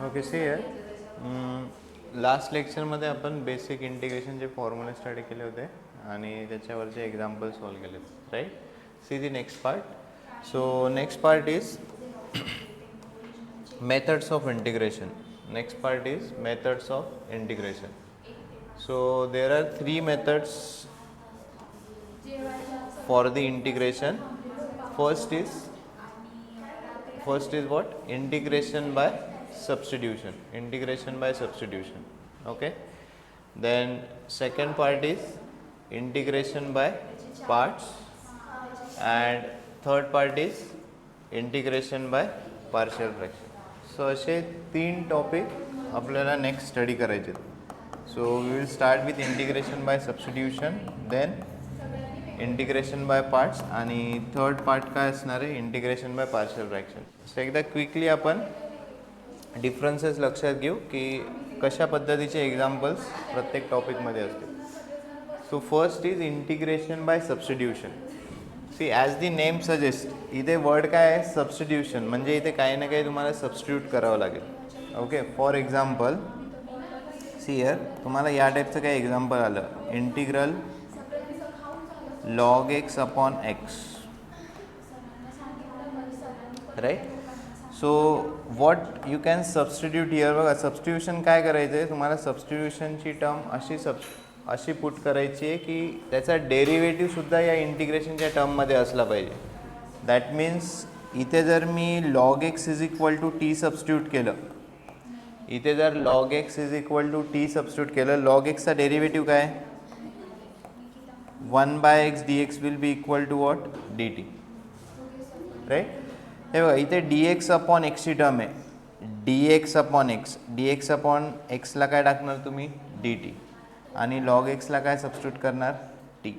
Okay see here last लेक्चरमध्ये आपण basic इंटिग्रेशनचे फॉर्म्युले study केले होते आणि त्याच्यावरचे एक्झाम्पल सॉल्व केले, right. See the next part. So next part is methods of integration. Next part is methods of integration. So there are three methods for the integration. First is what? Integration by substitution. Integration by substitution. Okay. Then second part is integration by parts, and third part is integration by partial fraction. So असे तीन topic आपल्याला next study करायचे. So we will start with integration by substitution, then integration by parts, आणि third part काय असणार आहे, integration by partial fraction. So एकदा quickly आपण डिफरन्सेस लक्षात घेऊ की कशा पद्धतीचे एक्झाम्पल्स प्रत्येक टॉपिकमध्ये असतील. So first is integration by substitution. See as the name suggest, इथे वर्ड काय आहे, सबस्टिट्यूशन. म्हणजे इथे काही ना काही तुम्हाला सबस्टिट्यूट करावं लागेल. Okay. For example see here, तुम्हाला या टाईपचं काही एक्झाम्पल आलं, integral log x upon x, right. So what you can substitute here. बघा सबस्टिट्यूशन काय करायचं आहे तुम्हाला, सबस्टिट्यूशनची टर्म अशी पुट करायची आहे की त्याचा डेरिव्हेटिव्हसुद्धा या इंटिग्रेशनच्या टर्ममध्ये असला पाहिजे. दॅट मीन्स इथे जर मी log x is equal to t substitute केलं, इथे जर log x is equal to t substitute केलं, लॉग एक्सचा डेरिव्हेटिव्ह काय, 1/x dx will be equal to what, d t, right. हे बघा इथे डी एक्स अपॉन एक्सची टर्म आहे, d x upon x, d x upon एक्सला काय टाकणार तुम्ही, डी टी, आणि लॉग एक्सला काय सबस्टिट्यूट करणार, टी,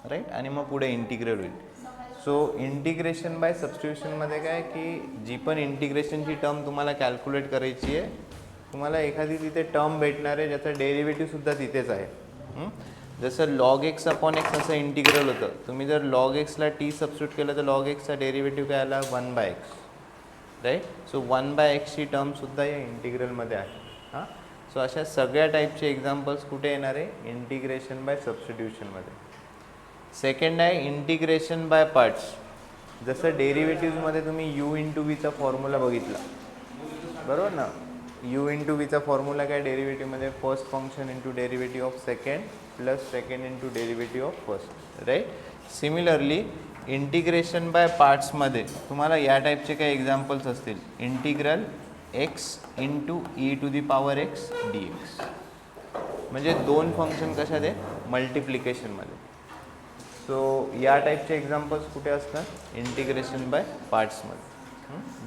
राईट. आणि मग पुढे इंटिग्रेट होईल. सो इंटिग्रेशन बाय सबस्टिट्यूशनमध्ये काय की जी पण इंटिग्रेशनची टर्म तुम्हाला कॅल्क्युलेट करायची आहे, तुम्हाला एखादी तिथे टर्म भेटणार आहे ज्याचं डेरिव्हेटिव्हसुद्धा तिथेच आहे. जसं लॉग एक्स अपॉन एक्स असं इंटिग्रल होतं, तुम्ही जर लॉग एक्सला टी सबस्टिट्यूट केलं तर लॉग एक्सचा डेरिव्हेटिव्ह काय आला, 1/x, राईट. सो 1/xची टर्मसुद्धा या इंटिग्रलमध्ये आहे. हां. सो अशा सगळ्या टाईपचे एक्झाम्पल्स कुठे येणार आहे, इंटिग्रेशन बाय सबस्टिट्यूशनमध्ये. सेकंड आहे इंटिग्रेशन बाय पार्ट्स. जसं डेरिव्हेटिव्हमध्ये तुम्ही यू इंटू वीचा फॉर्म्युला बघितला, बरोबर ना. यू इंटू वीचा फॉर्म्युला काय डेरिव्हेटिव्हमध्ये, first function into derivative of second plus second into derivative of first, right. Similarly integration by पार्ट्समध्ये तुम्हाला या टाईपचे काही एक्झाम्पल्स असतील, integral x into e to the power x d x. म्हणजे दोन फंक्शन कशात आहे, मल्टिप्लिकेशनमध्ये. सो या टाईपचे एक्झाम्पल्स कुठे असतात, इंटिग्रेशन बाय पार्ट्समध्ये.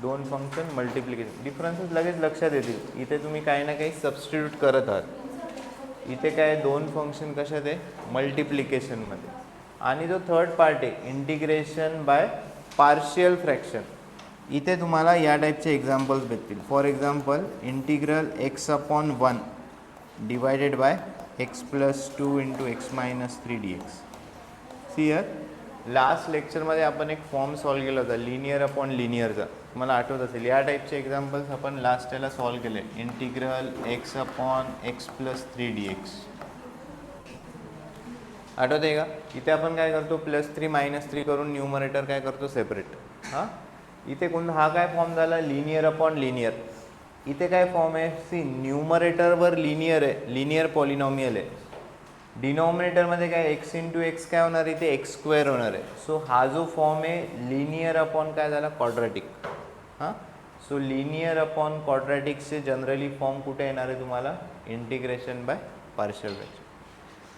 दोन फंक्शन मल्टिप्लिकेशन, डिफरन्सेस लगेच लक्षात येतील. इथे तुम्ही काही ना काही सबस्टिट्यूट करत आहात, इथे काय दोन फंक्शन कशात आहे, मल्टिप्लिकेशनमध्ये. आणि जो थर्ड पार्ट आहे इंटिग्रेशन बाय पार्शियल फ्रॅक्शन, इथे तुम्हाला या टाईपचे एक्झाम्पल्स भेटतील. For example integral x upon 1 divided by x plus 2 into x minus 3 D x. See here, last लेक्चरमध्ये आपण एक फॉर्म सॉल्व केला होता लिनियर अपॉन लिनियरचा, तुम्हाला आठवत असेल. या टाईपचे एक्झाम्पल्स आपण लास्ट याला सॉल्व केले, integral x upon x plus 3 D x. आठवत आहे का. इथे आपण काय करतो, +3 -3 करून न्यूमरेटर काय करतो, सेपरेट. हां. इथे हा काय फॉर्म झाला, लिनियर अपॉन लिनियर. इथे काय फॉर्म आहे, सी न्यूमरेटरवर लिनियर आहे, लिनियर पॉलिनॉमियल आहे. डिनॉमिनेटरमध्ये काय एक्स इंटू एक्स काय होणार, इथे x² होणार आहे. सो हा जो फॉर्म आहे लिनियर अपॉन काय झाला, क्वाड्रॅटिक. हां. सो लिनियर अपॉन क्वाड्रॅटिक्सचे जनरली फॉर्म कुठे येणार आहे तुम्हाला, integration by partial fraction.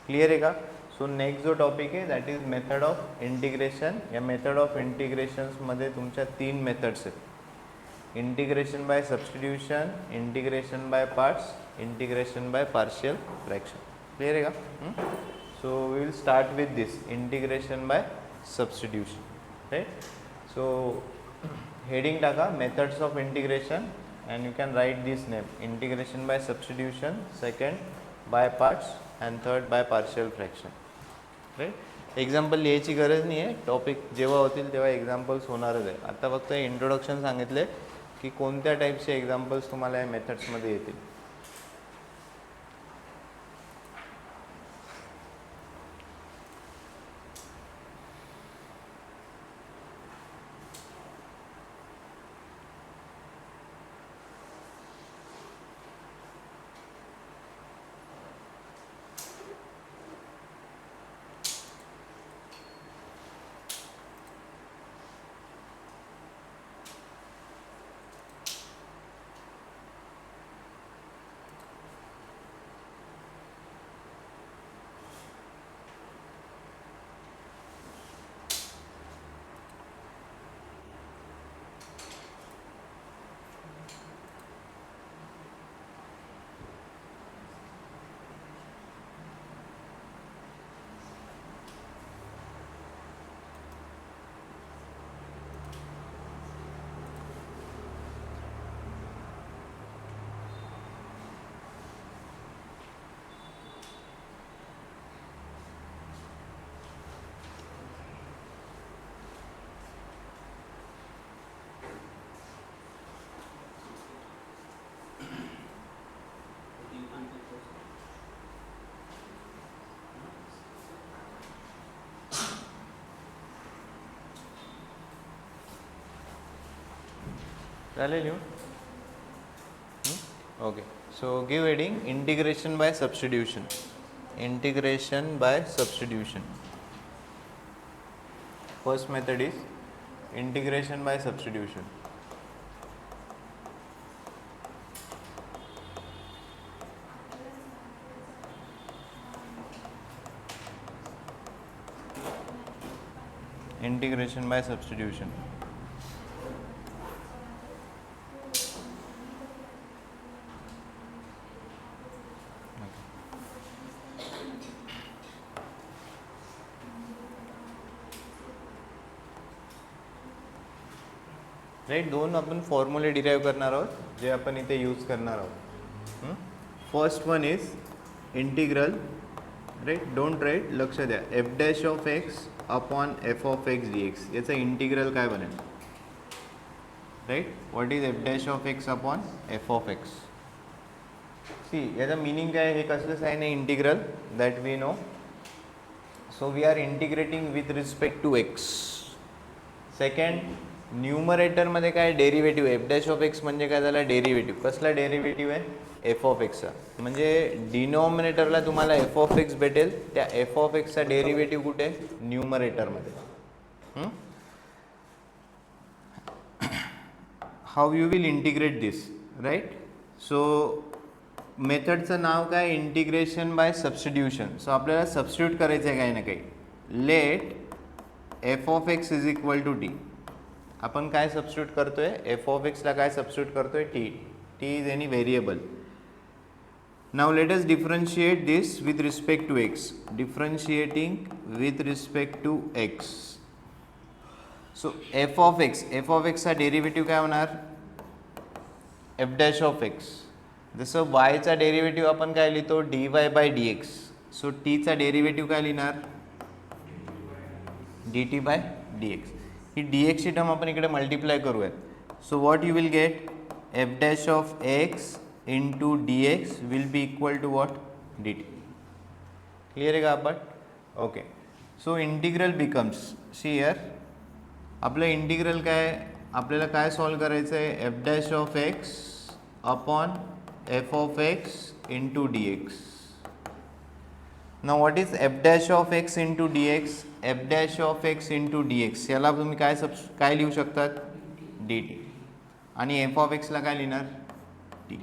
Clear आहे का. सो नेक्स्ट जो टॉपिक आहे that is method of integration. या मेथड ऑफ इंटिग्रेशन्समध्ये तुमच्या 3 मेथड्स आहेत, integration by substitution, integration by parts, integration by partial fraction. Clear आहे का. So we will start with this integration by substitution, right. So heading टाका methods of integration and you can write this name, integration by substitution, second by parts and third by partial fraction, right. Example लिहायची गरज नाही आहे, topic जेव्हा होतील तेव्हा examples होणारच आहे. आता फक्त इंट्रोडक्शन सांगितले, की कोणत्या टाईपचे एक्झाम्पल्स तुम्हाला या मेथड्समध्ये येतील. चालेल येऊ. Okay, so give heading integration by substitution. Integration by substitution. First method is integration by substitution. Integration by substitution. Right, दोन आपण फॉर्म्युले डिराइव करणार आहोत जे आपण इथे यूज करणार आहोत. First one is integral. Right, don't right, लक्ष द्या. F dash of x upon f of x d x, याचं इंटिग्रल काय बनेल. Right, what is f dash of x upon f of x. See, याचा meaning काय, हे कसलं sign आहे integral, that we know. So we are integrating with respect to x. Second, न्यूमरेटरमध्ये काय derivative. F dash of x म्हणजे काय झाला, डेरिव्हेटिव्ह. कसला डेरिव्हेटिव्ह आहे, एफ ऑफ एक्सचा. म्हणजे डिनॉमिनेटरला तुम्हाला एफ ऑफ एक्स भेटेल, त्या एफ ऑफ एक्सचा डेरिव्हेटिव्ह कुठे, न्यूमरेटरमध्ये. How you will integrate this. Right, so मेथडचं नाव काय, इंटिग्रेशन बाय सबस्टिट्यूशन. सो आपल्याला सबस्टिट्यूट करायचं आहे काही ना काही. Let f of x is equal to t. आपण काय सबस्टिट्यूट करतोय, एफ ऑफ एक्सला काय सबस्टिट्यूट करतोय, T. T is any variable. Now let us differentiate this with respect to x. Differentiating with respect to x. So f of x चा derivative काय होणार, f dash of x. जसं y चा derivative आपण काय लिहितो, dy by dx. So t चा derivative काय लिहिणार, dt by dx. He dx ची टर्म आपण इकडे मल्टिप्लाय करूयात. So what you will get, f dash of x into dx will be equal to what, dt. Clear आहे का आपण. Okay, so integral becomes, see here, आपलं integral काय, आपल्याला काय सॉल्व करायचं आहे, f dash of x upon f of x into d x. Now what is f dash of x into d x. F dash of x into d x याला तुम्ही काय लिहू शकतात, डी टी. आणि F of एक्सला काय लिहिणार, T.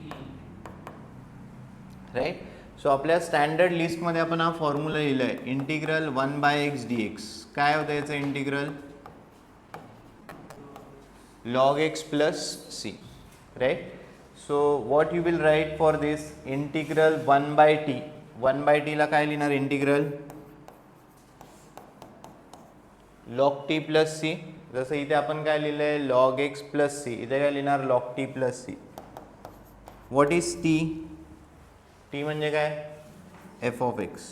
Right, so आपल्या स्टँडर्ड लिस्टमध्ये आपण हा फॉर्म्युला लिहिला आहे, integral 1 by x d x. काय होतं याचं integral, log x plus C. Right, so what you will write for this, integral 1 by t. 1 by टीला काय लिहिणार, integral log t plus c. जसं इथे आपण काय लिहिलं आहे, लॉग एक्स प्लस सी, इथे काय लिहिणार, log t plus c. What is t, t म्हणजे काय, f of x.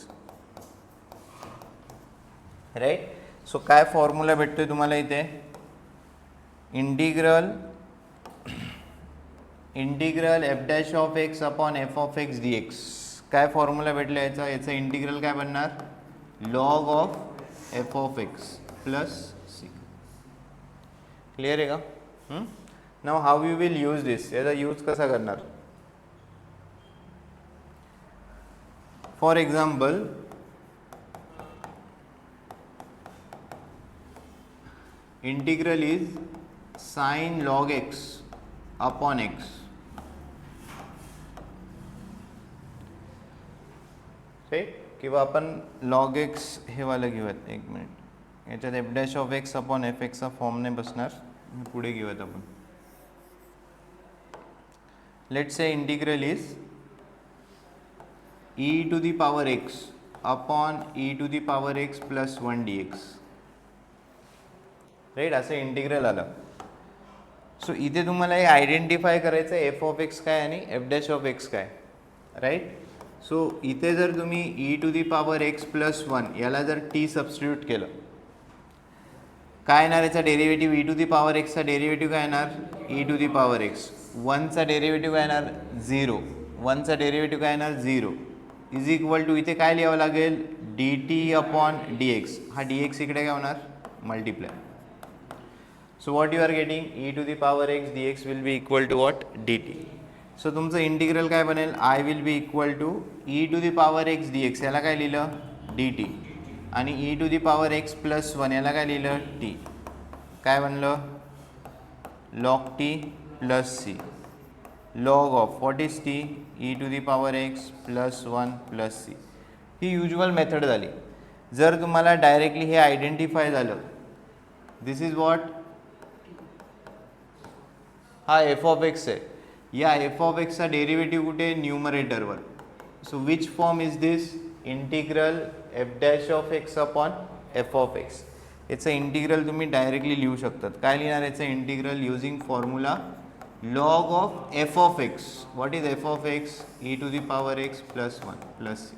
Right, so काय फॉर्म्युला भेटतोय तुम्हाला इथे, integral integral f dash of x upon f of x d x. काय फॉर्म्युला भेटला याचा? याचं इंटिग्रल काय बनणार? Log of f of x plus c. Clear आहे का? Now how you will use this, याचा यूज कसा करणार? For example, integral is sine log x upon x. Right? किंवा आपण लॉग एक्स हे वालं घेऊयात. एक मिनिट, याच्यात f dash of x upon f एक्सचा फॉर्म नाही बसणार, पुढे घेऊयात आपण. Let's say integral is e to the power x upon e to the power x plus 1 dx. Right? असं इंटिग्रल आलं. सो इथे तुम्हाला हे आयडेंटिफाय करायचं आहे एफ ऑफ एक्स काय आणि एफ डॅश ऑफ एक्स काय. राईट? सो इथे जर तुम्ही e to the power x plus 1 याला जर t सबस्टिट्यूट केलं, काय येणार? याचा derivative e to the power एक्सचा डेरिव्हेटिव्ह काय येणार? e to the power x. 1चा डेरिव्हेटिव्ह काय येणार? 0. 1चा डेरिव्हेटिव्ह काय येणार? 0 इज इक्वल टू, इथे काय लिहावं लागेल? dt upon dx. हा dx इकडे काय होणार? Multiply. So what you are getting? e to the power x dx will be equal to what? dt. So तुमचं इंटिग्रल काय बनेल? I will be equal to e to the power x dx, याला काय लिहिलं? dt. आणि e to the power x plus 1 याला काय लिहिलं? t. काय बनलं? log t plus c. log of what is t? e to the power x plus 1 plus c. ही युजल मेथड झाली. जर तुम्हाला डायरेक्टली हे आयडेंटिफाय झालं, दिस इज व्हॉट? हा एफ ऑफ एक्स आहे. या एफ ऑफ एक्सचा डेरिव्हेटिव्ह कुठे? न्यूमरेटरवर. So which form is this? Integral f dash of x upon f of x. याचं इंटिग्रल तुम्ही डायरेक्टली लिहू शकतात. काय लिहिणार याचं integral? Using formula log of f of x. What is f of x? e to the power x plus 1 plus C.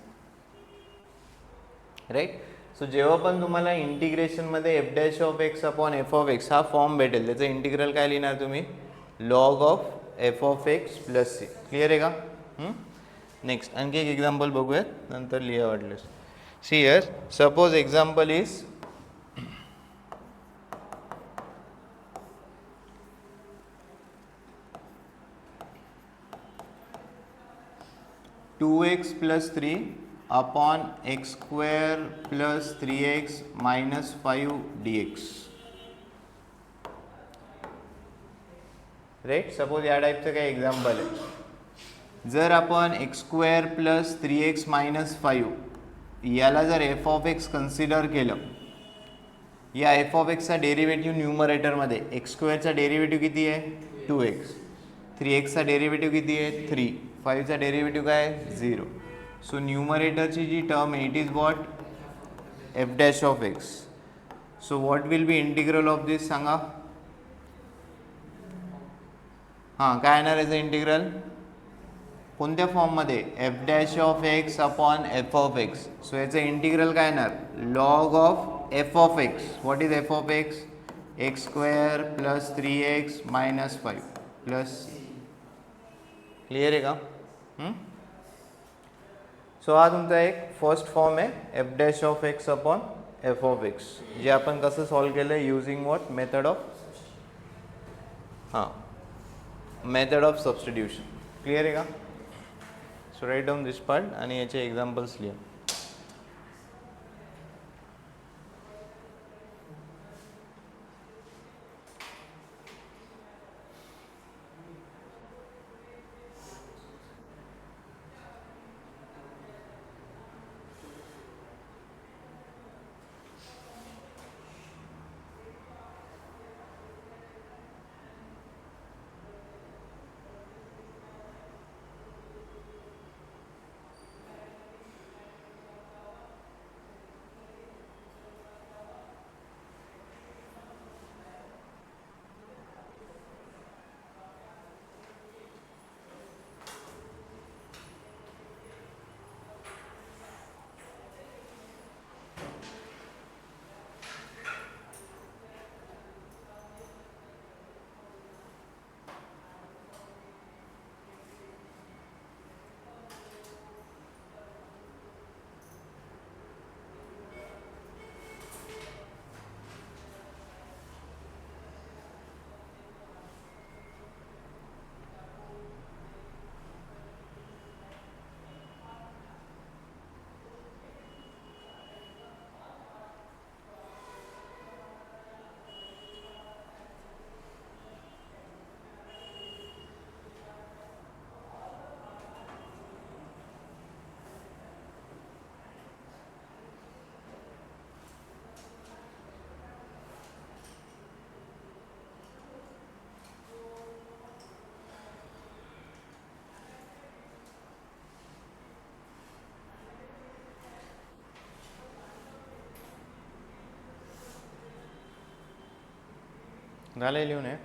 Right? So जेव्हा पण तुम्हाला इंटिग्रेशनमध्ये f dash of x upon f of x हा form भेटेल, त्याचं integral काय लिहिणार तुम्ही? Log of f of x plus c. Clear आहे का? नेक्स्ट आणखी एक एक्झाम्पल बघूयात, नंतर लिहा वाटलेस. See here, suppose example is 2x plus 3 upon x square plus 3x minus 5 dx. राईट? सपोज या टाईपचं काही एक्झाम्पल आहे. जर आपण x square plus 3x minus 5 याला जर एफ ऑफ एक्स कन्सिडर केलं, या एफ ऑफ एक्सचा डेरिव्हेटिव्ह न्यूमरेटरमध्ये एक्स स्क्वेअरचा डेरिव्हेटिव्ह किती आहे? 2x. 3xचा डेरिव्हेटिव्ह किती आहे? 3. 5चा डेरिव्हेटिव्ह काय आहे? 0. सो न्यूमरेटरची जी टर्म आहे it is what? F dash of x. So what will be integral of this सांगा? हां, काय येणार याचं इंटिग्रल? कोणत्या फॉर्ममध्ये? F dash of x upon f of x. So याचं इंटिग्रल काय येणार? Log of f of x. What is f of x? X square plus 3x minus 5 plus. Clear आहे का? सो हा तुमचा एक फर्स्ट फॉर्म आहे f dash of x upon f of x, जे आपण कसं सॉल्व केलं? Using what? Method of method of substitution. Clear आहे का? So write down this part आणि याचे एक्झाम्पल्स लिहा. झालं लिहून आहे.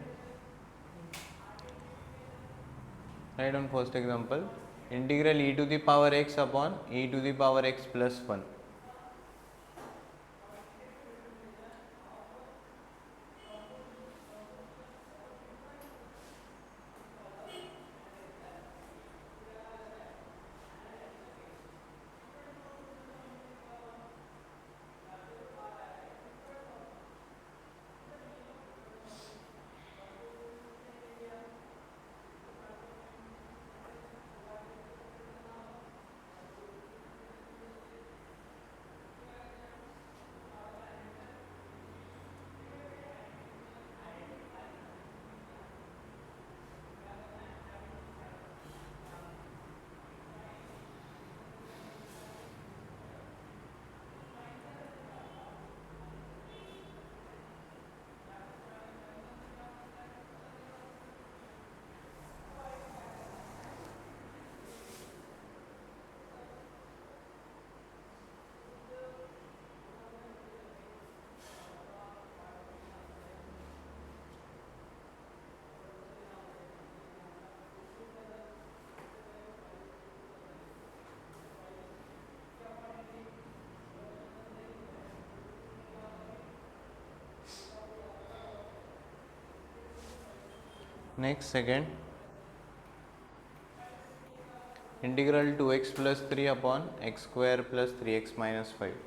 Write on first example integral e to the power x upon e to the power x plus 1. Next second integral 2x plus 3 upon x square plus 3x minus 5.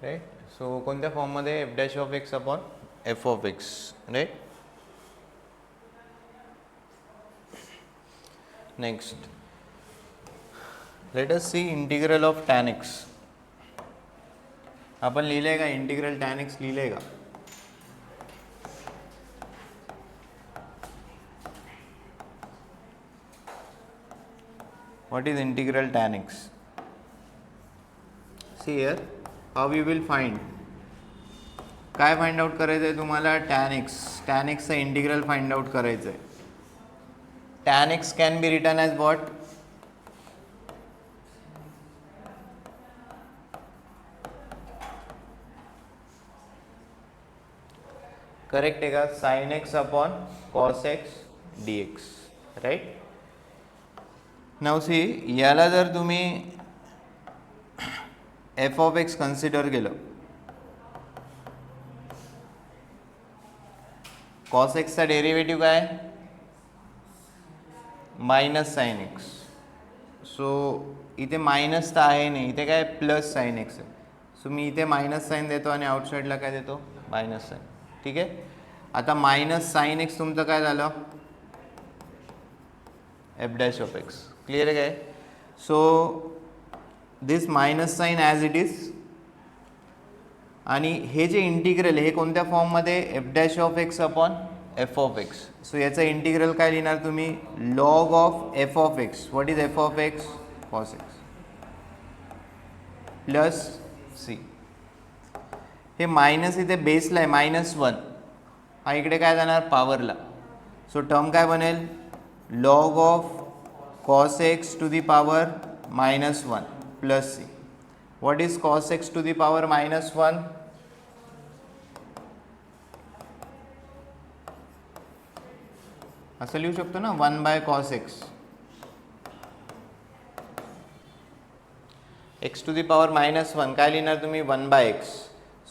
Right. So कोणत्या फॉर्ममध्ये f dash of x upon f of x. Right. Next let us see integral of tan x. आपण लिहिलंय का integral tan x लिहिलंय का? What is integral tan x? See here how you will find. काय find out करायचं आहे तुम्हाला? Tan एक्सचं इंटिग्रल फाइंड आउट करायचं आहे. Tan x can be written as what? Correct आहे का? Sine x upon cos x d x. Right. Now C याला जर तुम्ही एफ ऑफ एक्स कन्सिडर केलं, कॉस एक्सचा डेरिव्हेटिव्ह काय? Minus sine x. सो इथे मायनस तर आहे नाही, इथे काय प्लस साइन एक्स आहे. सो मी इथे मायनस साइन देतो आणि आउटसाईडला काय देतो? Minus sine. ठीक आहे. आता मायनस साइन एक्स तुमचं काय झालं? F dash of x. Clear आहे काय? So this minus sine as it is. आणि हे जे इंटिग्रल हे कोणत्या फॉर्ममध्ये? F dash of x upon f of x. So याचं इंटिग्रल काय लिहिणार तुम्ही? Log of f of x. What is f of x? Cos x plus c. हे मायनस इथे बेसला आहे -1, हा इकडे काय जाणार? पॉवरला. सो टर्म काय बनेल? Log of cos x to the power -1 plus c. What is cos x to the power -1? असं लिहू शकतो ना, 1 by cos x. X to the power -1 काय लिहिणार तुम्ही? 1 by x.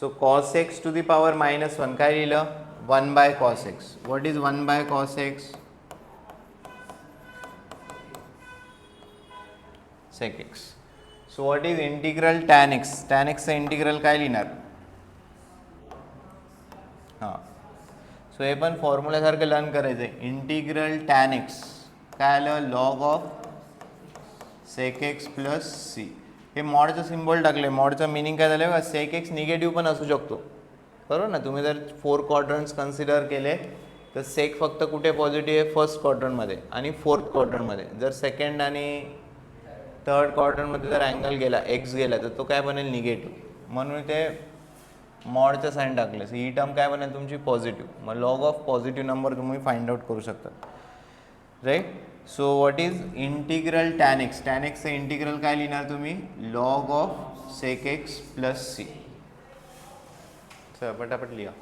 So cos x to the power -1 काय लिहिलं? 1 by cos x. What is 1 by cos x? Sec x. So what is integral tan x? Tan एक्सचं integral काय लिहिणार? हां. So हे पण फॉर्म्युल्यासारखं लर्न करायचं आहे. इंटिग्रल टॅन एक्स काय आलं? Log of sec x plus c. हे मॉडचं सिम्बॉल टाकले. मॉडचं मिनिंग काय झालं बघा, सेक एक्स निगेटिव्ह पण असू शकतो, बरोबर ना. तुम्ही जर 4 क्वाड्रंट्स कन्सिडर केले तर सेक फक्त कुठे पॉझिटिव्ह आहे, फर्स्ट क्वाड्रंटमध्ये आणि फोर्थ क्वाड्रंटमध्ये. जर सेकंड आणि थर्ड क्वाड्रंटमध्ये जर अँगल गेला, एक्स गेला, तर तो काय बनेल, निगेटिव्ह. म्हणून ते मॉडचं साईन टाकले. सो ही टर्म काय बनेल तुमची, पॉझिटिव्ह. मग लॉग ऑफ पॉझिटिव्ह नंबर तुम्ही फाइंड आउट करू शकता, right. So what is integral tan x. Tan एक्सचं इंटिग्रल काय लिहिणार तुम्ही, log of sec x plus c. चला पटापट लिहा.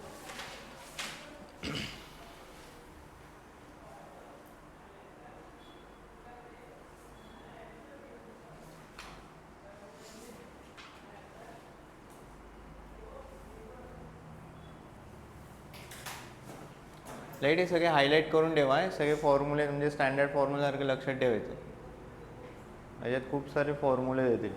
राईट. हे सगळे हायलाईट करून ठेवा. हे सगळे फॉर्म्युले म्हणजे स्टँडर्ड फॉर्म्युलासारखे लक्षात ठेवायचे. याच्यात खूप सारे फॉर्म्युले येतील.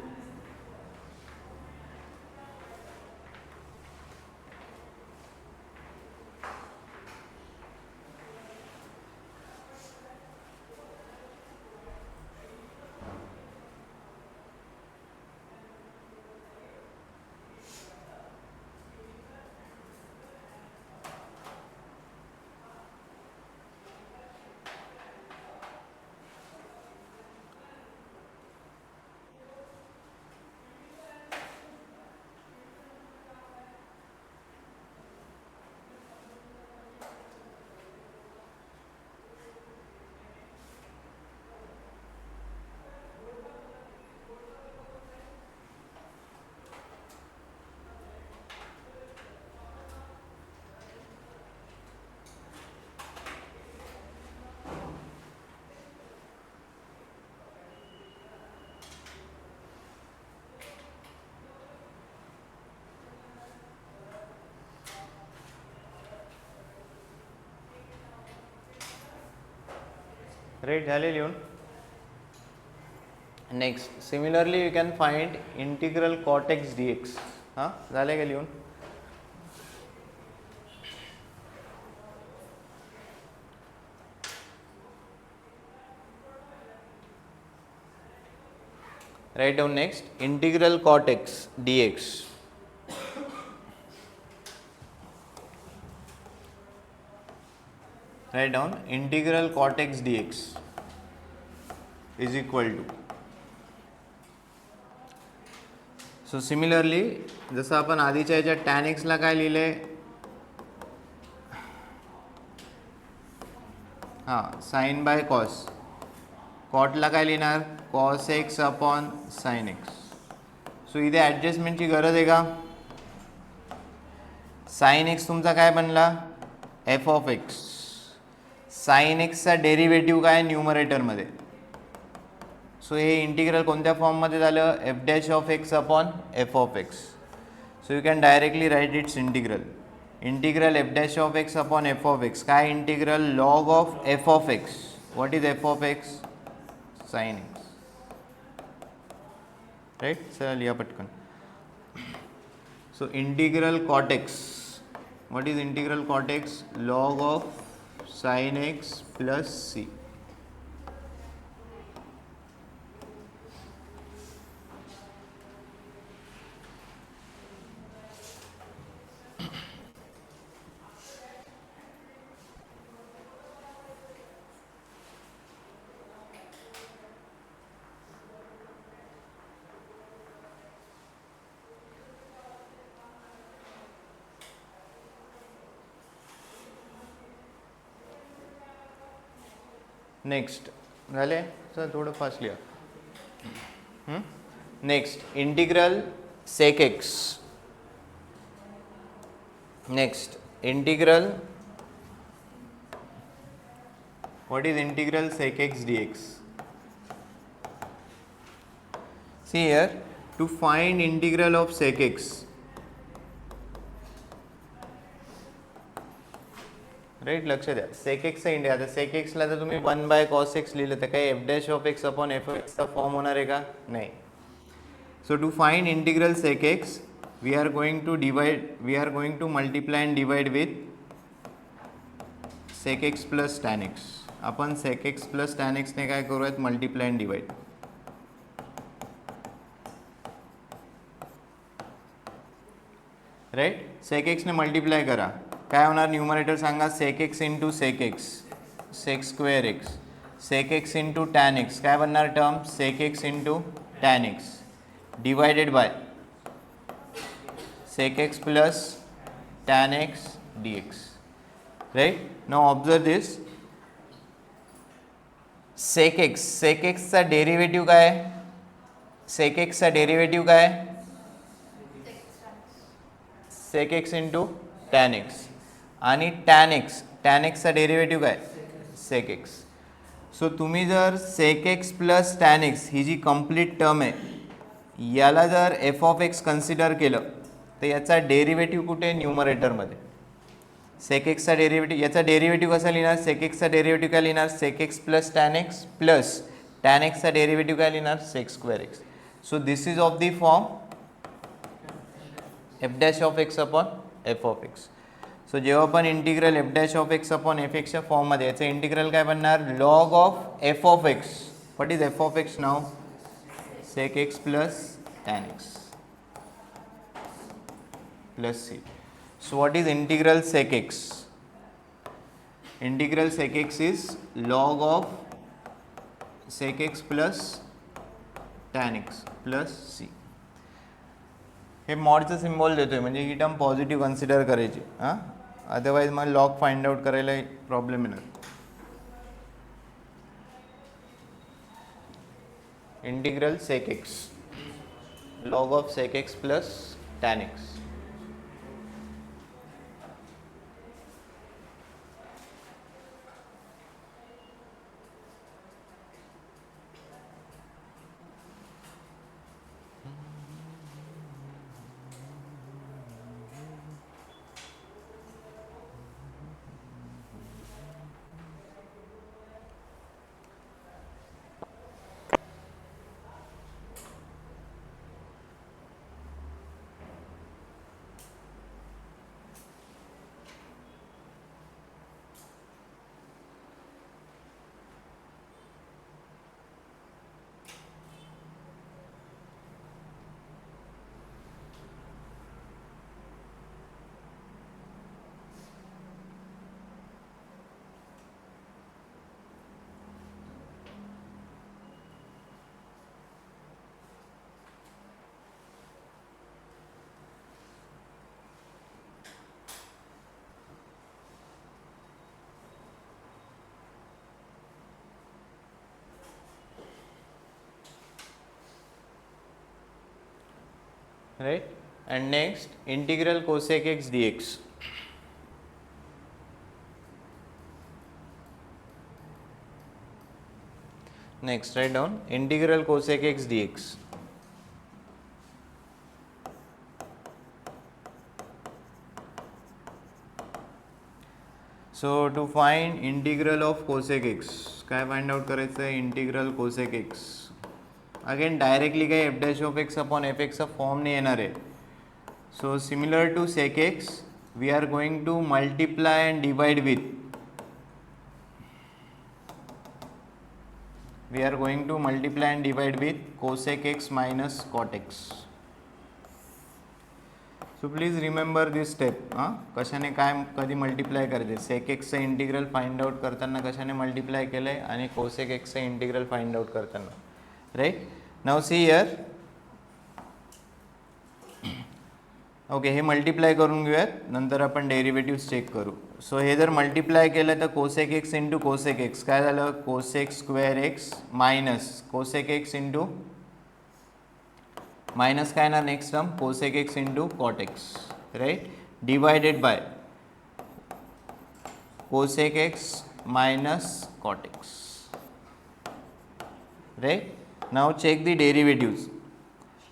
राईट, झाले लिहून. Next similarly you can find integral cot x d x. हां, झाले का लिहून. Write down next integral cot x d x. Write down integral cot x d x is equal to. So similarly जसं आपण आधीच्या याच्यात टॅन एक्सला काय लिहिले, हां साइन बाय कॉस. कॉटला काय लिहिणार, cos x upon sine x. So इथे ॲडजस्टमेंटची गरज आहे का. साइन एक्स तुमचा काय बनला, एफ ऑफ एक्स. साइन एक्सचा डेरिव्हेटिव्ह काय न्यूमरेटरमध्ये. सो हे इंटिग्रल कोणत्या फॉर्ममध्ये झालं, f dash of x upon f of x. So you can directly write its integral. Integral f dash of x upon f of x काय, integral log of f of x. What is f of x, sine x. Right, चला लिहा पटकन. So integral cot x, what is integral cot x, log of sine x plus c. Next झाले, sir थोडं fast लिहा. Next integral sec x. Next integral, what is integral sec x d x. See here, to find integral of sec x, right लक्ष द्या. सेक एक्सचा India, आता सेक एक्सला जर तुम्ही 1 by cos x लिहिलं तर काही f dash of x upon f of एक्सचा फॉर्म होणार आहे का, नाही. So to find integral sec x we are going to multiply and divide with sec x plus tan x. आपण सेक एक्स प्लस टॅन एक्सने काय करूयात, multiply and divide. Right. Sec एक्सने मल्टिप्लाय करा, काय होणार न्यूमरेटर सांगा. Sec x into sec x, sec square x. Sec x into tan x, काय बनणार term. Sec x into tan x divided by sec x plus tan x dx. Right? Now observe this. sec x चा derivative काय आहे. sec x चा derivative काय आहे. sec x into tan x आणि tan x चा derivative काय sec x. So तुम्ही जर sec x plus tan x ही जी कंप्लीट टर्म आहे याला जर f ऑफ x कन्सिडर केलं तर याचा डेरिव्हेटिव्ह कुठे न्यूमरेटरमध्ये. सेक एक्सचा डेरिव्हेटिव्ह, याचा डेरिव्हेटिव्ह कसा लिहिणार. सेक एक्सचा डेरिव्हेटिव्ह काय लिहिणार. Sec x plus tan x plus tan एक्सचा डेरिव्हेटिव्ह काय लिहिणार. Sec square x. So this is of the form f dash of x upon f of x. So जेव्हा पण integral f dash of x upon f एक्सच्या फॉर्ममध्ये याचं integral काय बनणार. Log of f of x. What is f of x नाव. Sec x plus tan x plus c. So what is integral sec x? Integral sec x is log of sec x plus tan x plus c. हे मॉडचं symbol देतोय म्हणजे ही term positive consider करायची. हां, otherwise मग log find out करायला problem येणार. Integral sec x log of sec x plus tan x. Right, and next integral cosec x dx. Next write down integral cosec x dx. So to find integral of cosec x काय find out करायचं आहे. Integral cosec x again directly काही f dash of x upon f एक्सचा form नाही येणार आहे. So similar to sec x we are going to multiply and divide with cosec x minus cot x. So please remember this step. हां, कशाने काय कधी multiply करायचे. Sec एक्सचं इंटिग्रल फाइंड आउट करताना कशाने मल्टिप्लाय केलं आहे आणि कोसेक एक्सचं इंटिग्रल फाइंड आउट करताना. Right. Now see here. Okay, हे मल्टिप्लाय करून घेऊयात, नंतर आपण डेरिव्हेटिव्ह चेक करू. सो हे जर मल्टिप्लाय केलं तर cosec x into cosec x काय झालं. Cosec square x minus cosec x into minus काय ना next term cosec x into cot x. Right, divided by cosec x minus cot x. Right. Now check the derivatives.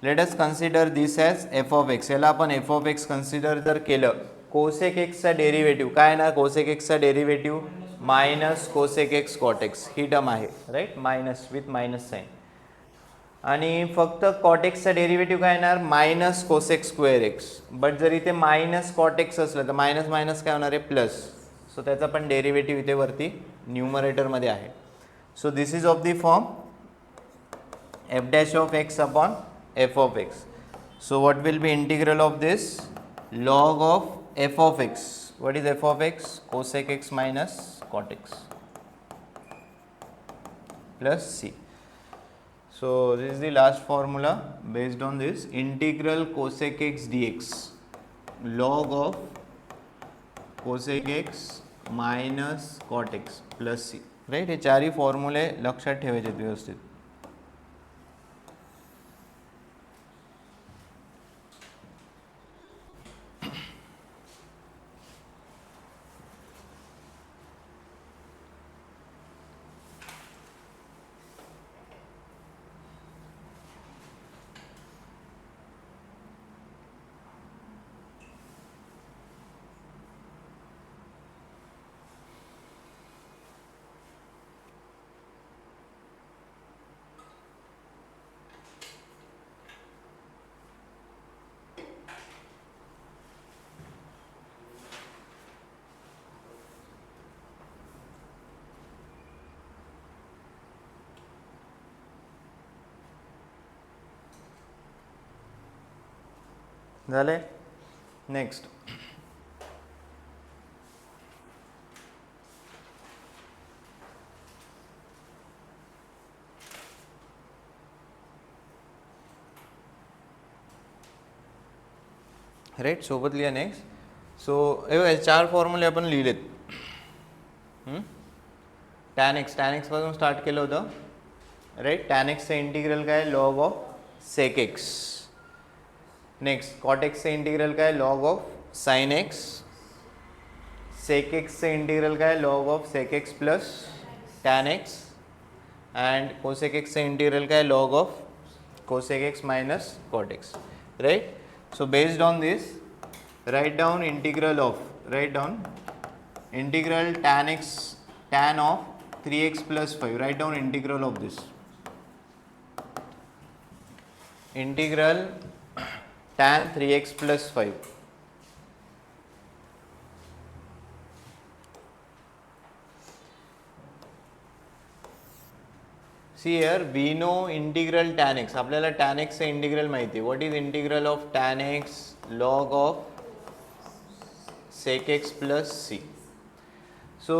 Let us consider this as f of x. याला आपण f of x consider जर केलं, cosec एक्सचा derivative काय ना. Cosec एक्सचा derivative minus cosec x cot x ही term आहे. Right, minus with minus sign. आणि फक्त कॉट एक्सचा डेरिव्हेटिव्ह काय येणार. Minus cosec square x. But जर इथे मायनस कॉट एक्स असलं तर मायनस मायनस काय होणार आहे प्लस. सो त्याचा पण डेरिव्हेटिव्ह इथे वरती न्यूमरेटरमध्ये आहे. So this is of the form f dash of x upon f of x. So what will be integral of this. log of f of x. What is f of x? Cosec x minus cot x plus c. So this is the last formula based on this integral cosec x dx log of cosec x minus cot x plus c. Right, हे चारही फॉर्म्युले लक्षात ठेवायचे व्यवस्थित. झाले. Next right, सोबत लिहा next. So हे चार फॉर्म्युले आपण लिहिलेत. टॅन एक्स पासून स्टार्ट केलं होतं. राईट, टॅन एक्सचं इंटिग्रल काय? Log of sec x. Next cot एक्सचं इंटिग्रल काय? Log of sine x. Sec एक्सचं इंटिग्रल काय? Log of sec x plus tan x. And cosec एक्सचं इंटिग्रल काय? Log of cosec x minus cot x. Right, so based on this write down integral tan x tan of 3x plus 5. Write down integral of this. Integral tan 3x plus 5. See here, we know integral tan x. आपल्याला tan x चे integral माहिती आहे. What is integral of tan x? Log of sec x plus c. So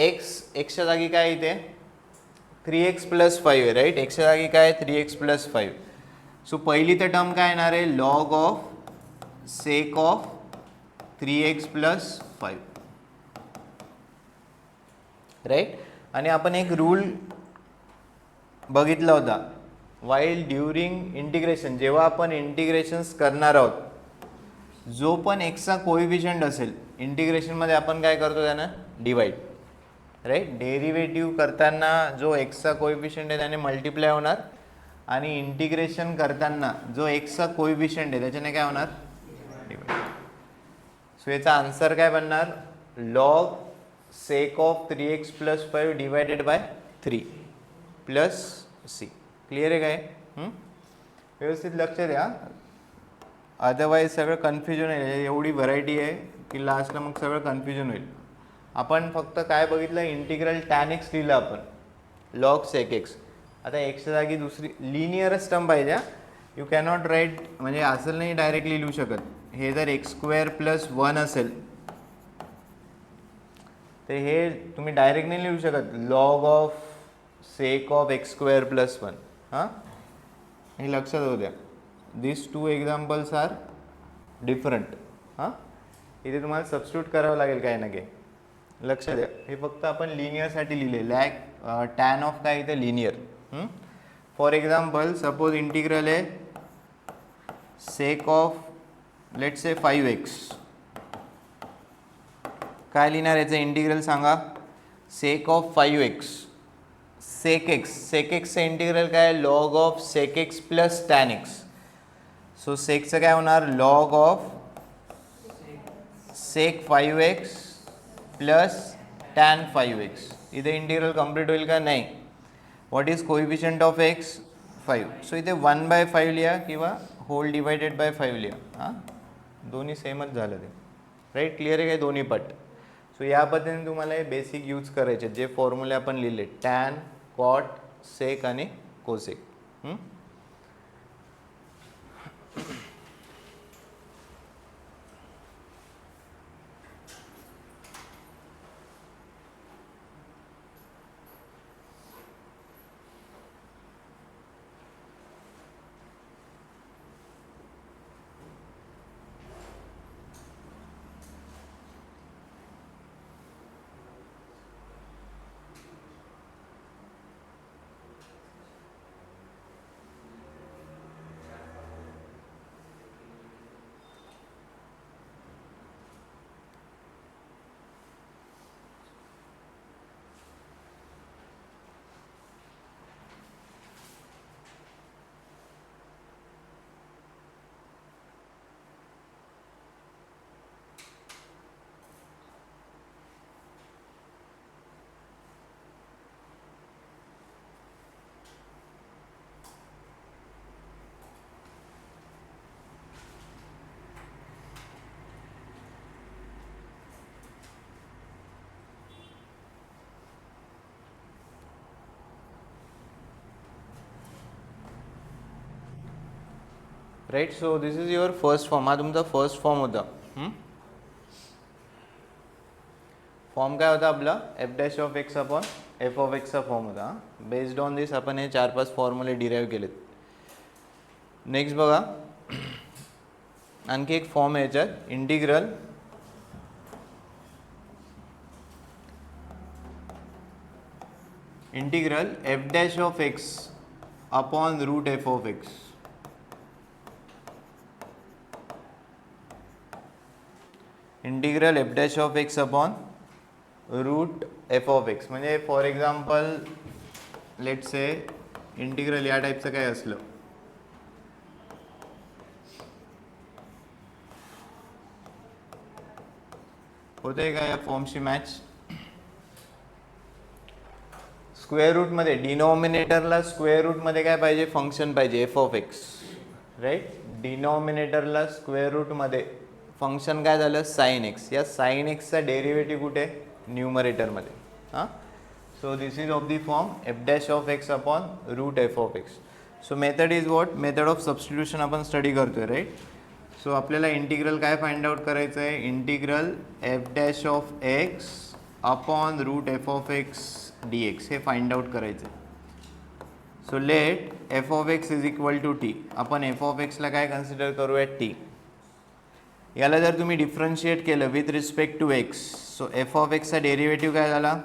x च्या जागी काय इथे 3x plus 5 आहे. Right, x च्या जागी काय 3x plus 5. सो पहिली तर टर्म काय येणार आहे? log of sec of 3x plus 5. Right, आणि आपण एक रूल बघितला होता. वाईल ड्युरिंग इंटिग्रेशन, जेव्हा आपण इंटिग्रेशन्स करणार आहोत, जो पण एक्सचा कोएफिशियंट असेल इंटिग्रेशनमध्ये आपण काय करतो त्यानं डिवाइड. राईट, डेरिव्हेटिव्ह करताना जो एक्सचा कोएफिशियंट आहे त्याने मल्टिप्लाय होणार आणि इंटिग्रेशन करताना जो एक्सचा कोएफिशियंट आहे त्याच्याने काय होणार डिवाइड. सो याचा आन्सर काय बनणार? Log sec of 3x plus 5 divided by 3 plus c. Clear आहे काय? व्यवस्थित लक्ष द्या, अदरवाईज सगळं कन्फ्युजन आहे. एवढी व्हरायटी आहे की लास्टला मग सगळं कन्फ्युजन होईल. आपण फक्त काय बघितलं? इंटिग्रल टॅन एक्स लिहिलं आपण, लॉग सेक एक्स. आता एक्सच्या जागी दुसरी लिनियरच टर्म पाहिजे. यू कॅनॉट राईट, म्हणजे असं नाही डायरेक्टली लिहू शकत. हे जर एक्स स्क्वेअर प्लस 1 असेल तर हे तुम्ही डायरेक्ट नाही लिहू शकत. Log of sake of x square plus 1. हां, हे लक्षात होऊ द्या. दिस टू एक्झाम्पल्स आर डिफरंट. हां, इथे तुम्हाला सबस्टिट्यूट करावं लागेल काही ना काही. लक्षात द्या, हे फक्त आपण लिनियरसाठी लिहिले. लॅक टॅन ऑफ काय इथे linear. For example suppose integral आहे sake of let's say 5x. काय लिहिणार याचं इंटिग्रल सांगा? Sec of 5x. सेक एक्सचं इंटिग्रल काय? Log of sec x plus tan x. So सेकचं काय होणार? Log of sec 5x plus tan 5x. इथे इंटिग्रल कम्प्लीट होईल का? नाही. What is coefficient of x? 5. So इथे 1/5 लिहा किंवा होल डिवायडेड बाय 5 लिहा. हां, दोन्ही सेमच झालं ते. राईट, क्लिअर आहे काय दोन्ही पट? सो या पद्धतीने तुम्हाला हे बेसिक यूज करायचे जे फॉर्म्युले आपण लिहिले, टॅन, कॉट, सेक आणि cosec. Right. So this is your first form. हा तुमचा फर्स्ट फॉर्म होता. फॉर्म काय होता आपला? F dash of x upon f of एक्सचा फॉर्म होता. बेस्ड ऑन दिस आपण हे 4-5 फॉर्म्युले डिराईव्ह केलेत. नेक्स्ट बघा, आणखी एक फॉर्म आहे याच्यात, integral f dash of x upon root f of x. Integral f dash of x upon root f of x. म्हणजे for example let say integral या टाईपचं काय असलं, होते का या फॉर्मची मॅच? स्क्वेअर रूटमध्ये डिनॉमिनेटरला स्क्वेअर रूटमध्ये काय पाहिजे? फंक्शन पाहिजे एफ ऑफ एक्स. राईट. डिनॉमिनेटरला स्क्वेअर रूटमध्ये फंक्शन काय झालं? Sine x. या साइन एक्सचा डेरिव्हेटिव्ह कुठे? न्यूमरेटरमध्ये. हां. So this is of the form f dash of x upon root f of x. So method is what? Method of substitution आपण स्टडी करतोय. राईट. सो आपल्याला इंटिग्रल काय फाइंड आउट करायचं आहे? Integral f dash of x upon root f of x d x हे find out करायचं आहे. So let f of x is equal to t. आपण एफ ऑफ एक्सला काय कन्सिडर करूया? टी. याला जर तुम्ही डिफरन्शिएट केलं with respect to x, so f of एक्सचा डेरिव्हेटिव्ह काय झाला?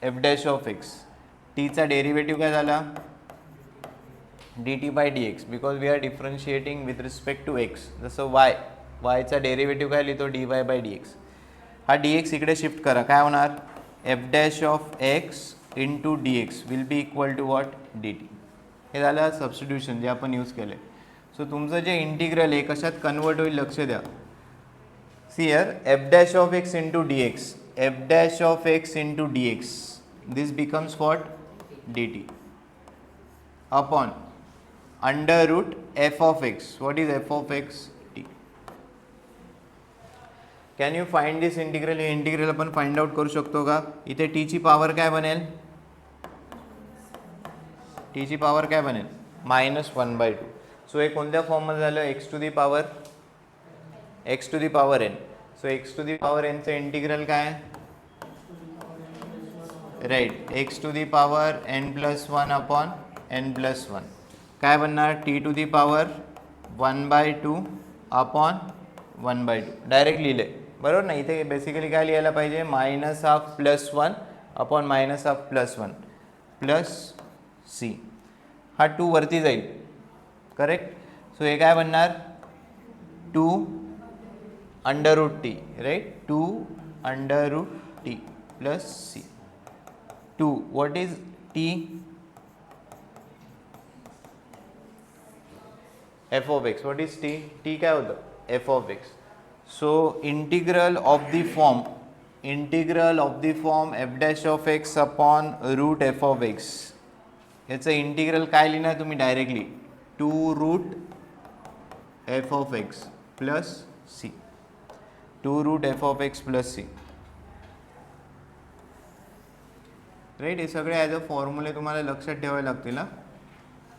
F dash of x. टीचा डेरिव्हेटिव्ह काय झाला? D t by d x. Because we are differentiating with respect to x. जसं वायचा डेरिव्हेटिव्ह काय लिहितो? D y by d x. हा डी एक्स इकडे शिफ्ट करा. काय होणार? F dash of x into d x will be equal to what? D t. हे झालं सबस्टिट्यूशन जे आपण यूज केलं. सो तुमचं जे इंटिग्रल आहे कशात कन्वर्ट होईल लक्ष द्या. See here f dash of x into d x. F dash of x into d x. This becomes what? D t upon under root f of x. What is f of x? T. Can you find this integral? हे integral आपण find out करू शकतो का? इथे टीची power काय बनेल? टीची पॉवर काय बनेल? -1/2. सो हे कोणत्या फॉर्ममध्ये झालं? X to the power n. So x to the power एनचं इंटिग्रल काय? Right. X to the power n+1 upon n+1 काय बनणार? T to the power 1/2 upon 1/2. Direct लिहिले बरोबर ना. इथे बेसिकली काय लिहायला पाहिजे? -12 +1 अपॉन -12 +1 प्लस सी. हा 2 वरती जाईल. करेक्ट. सो हे काय बनणार? 2 under root t. Right. 2 under root t plus c. 2 what is t? F of x. What is t? T काय होतं? F of x. So integral of the form f dash of x upon root f of x. याचं integral काय लिहिणार तुम्ही? Directly 2 root f of x plus c. 2 root f of x plus C. Right. हे सगळे as a फॉर्म्युले तुम्हाला लक्षात ठेवावे लागतील.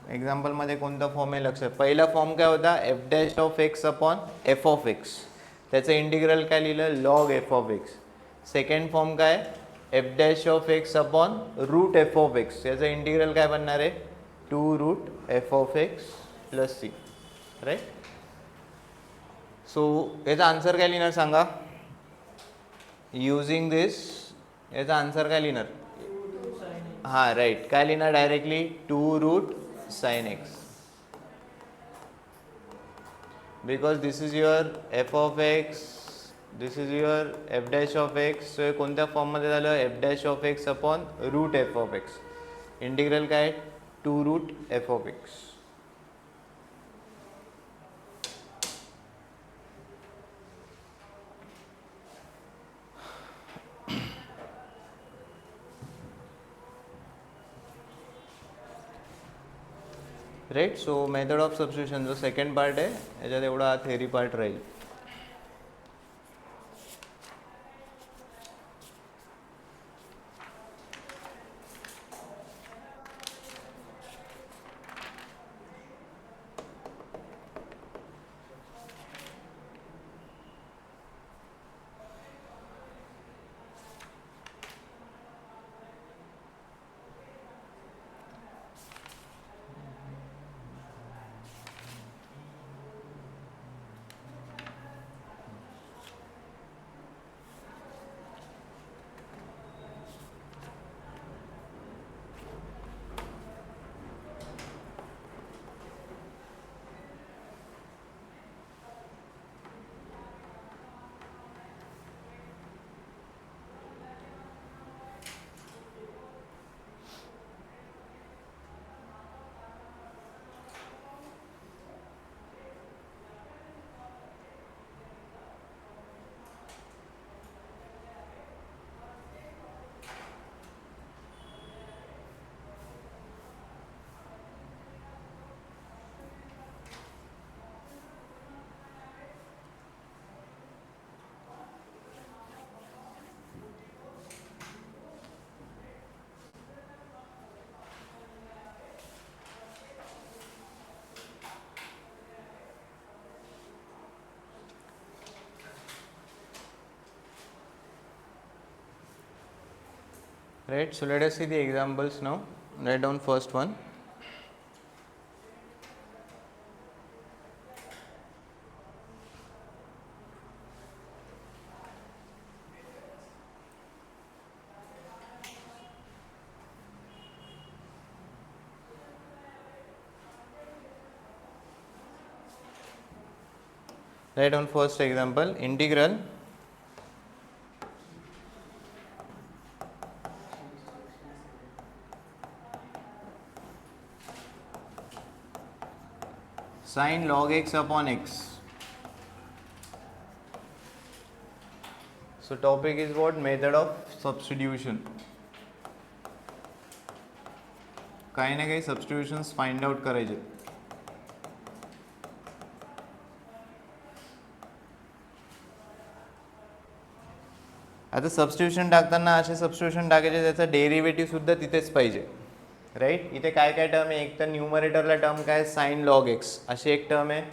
एक्झाम्पलमध्ये कोणता फॉर्म आहे लक्षात? पहिला फॉर्म काय होता? F dash of x upon f of x. त्याचं इंटिग्रल काय लिहिलं? Log f of x. Second form काय? F dash of x upon root f of x. याचं इंटिग्रल काय बनणार आहे? 2 root f of x plus C. Right. So याचा answer काय लिहिणार सांगा? युजिंग दिस याचा आन्सर काय लिहिणार? हां राईट. काय लिहिणार? Directly 2 root sine x. Because this is your f of x, this is your f dash of x. So हे कोणत्या फॉर्ममध्ये झालं? F dash of x upon root f of x. Integral काय? 2 root f of x. Right. So method of substitution जो second part आहे याच्यात एवढा theory part राहील. right? So let us see the examples now. Write down first one. Write down first example, integral sin log x upon x. So topic is what? Method of substitution. काही ना काही substitutions find out करायचे. आता substitution टाकताना असे substitution टाकायचे त्याचा derivative सुद्धा तिथेच पाहिजे, राईट. इथे काय काय टर्म आहे? एक तर न्यूमरेटरला टर्म काय साइन लॉग एक्स अशी एक टर्म आहे,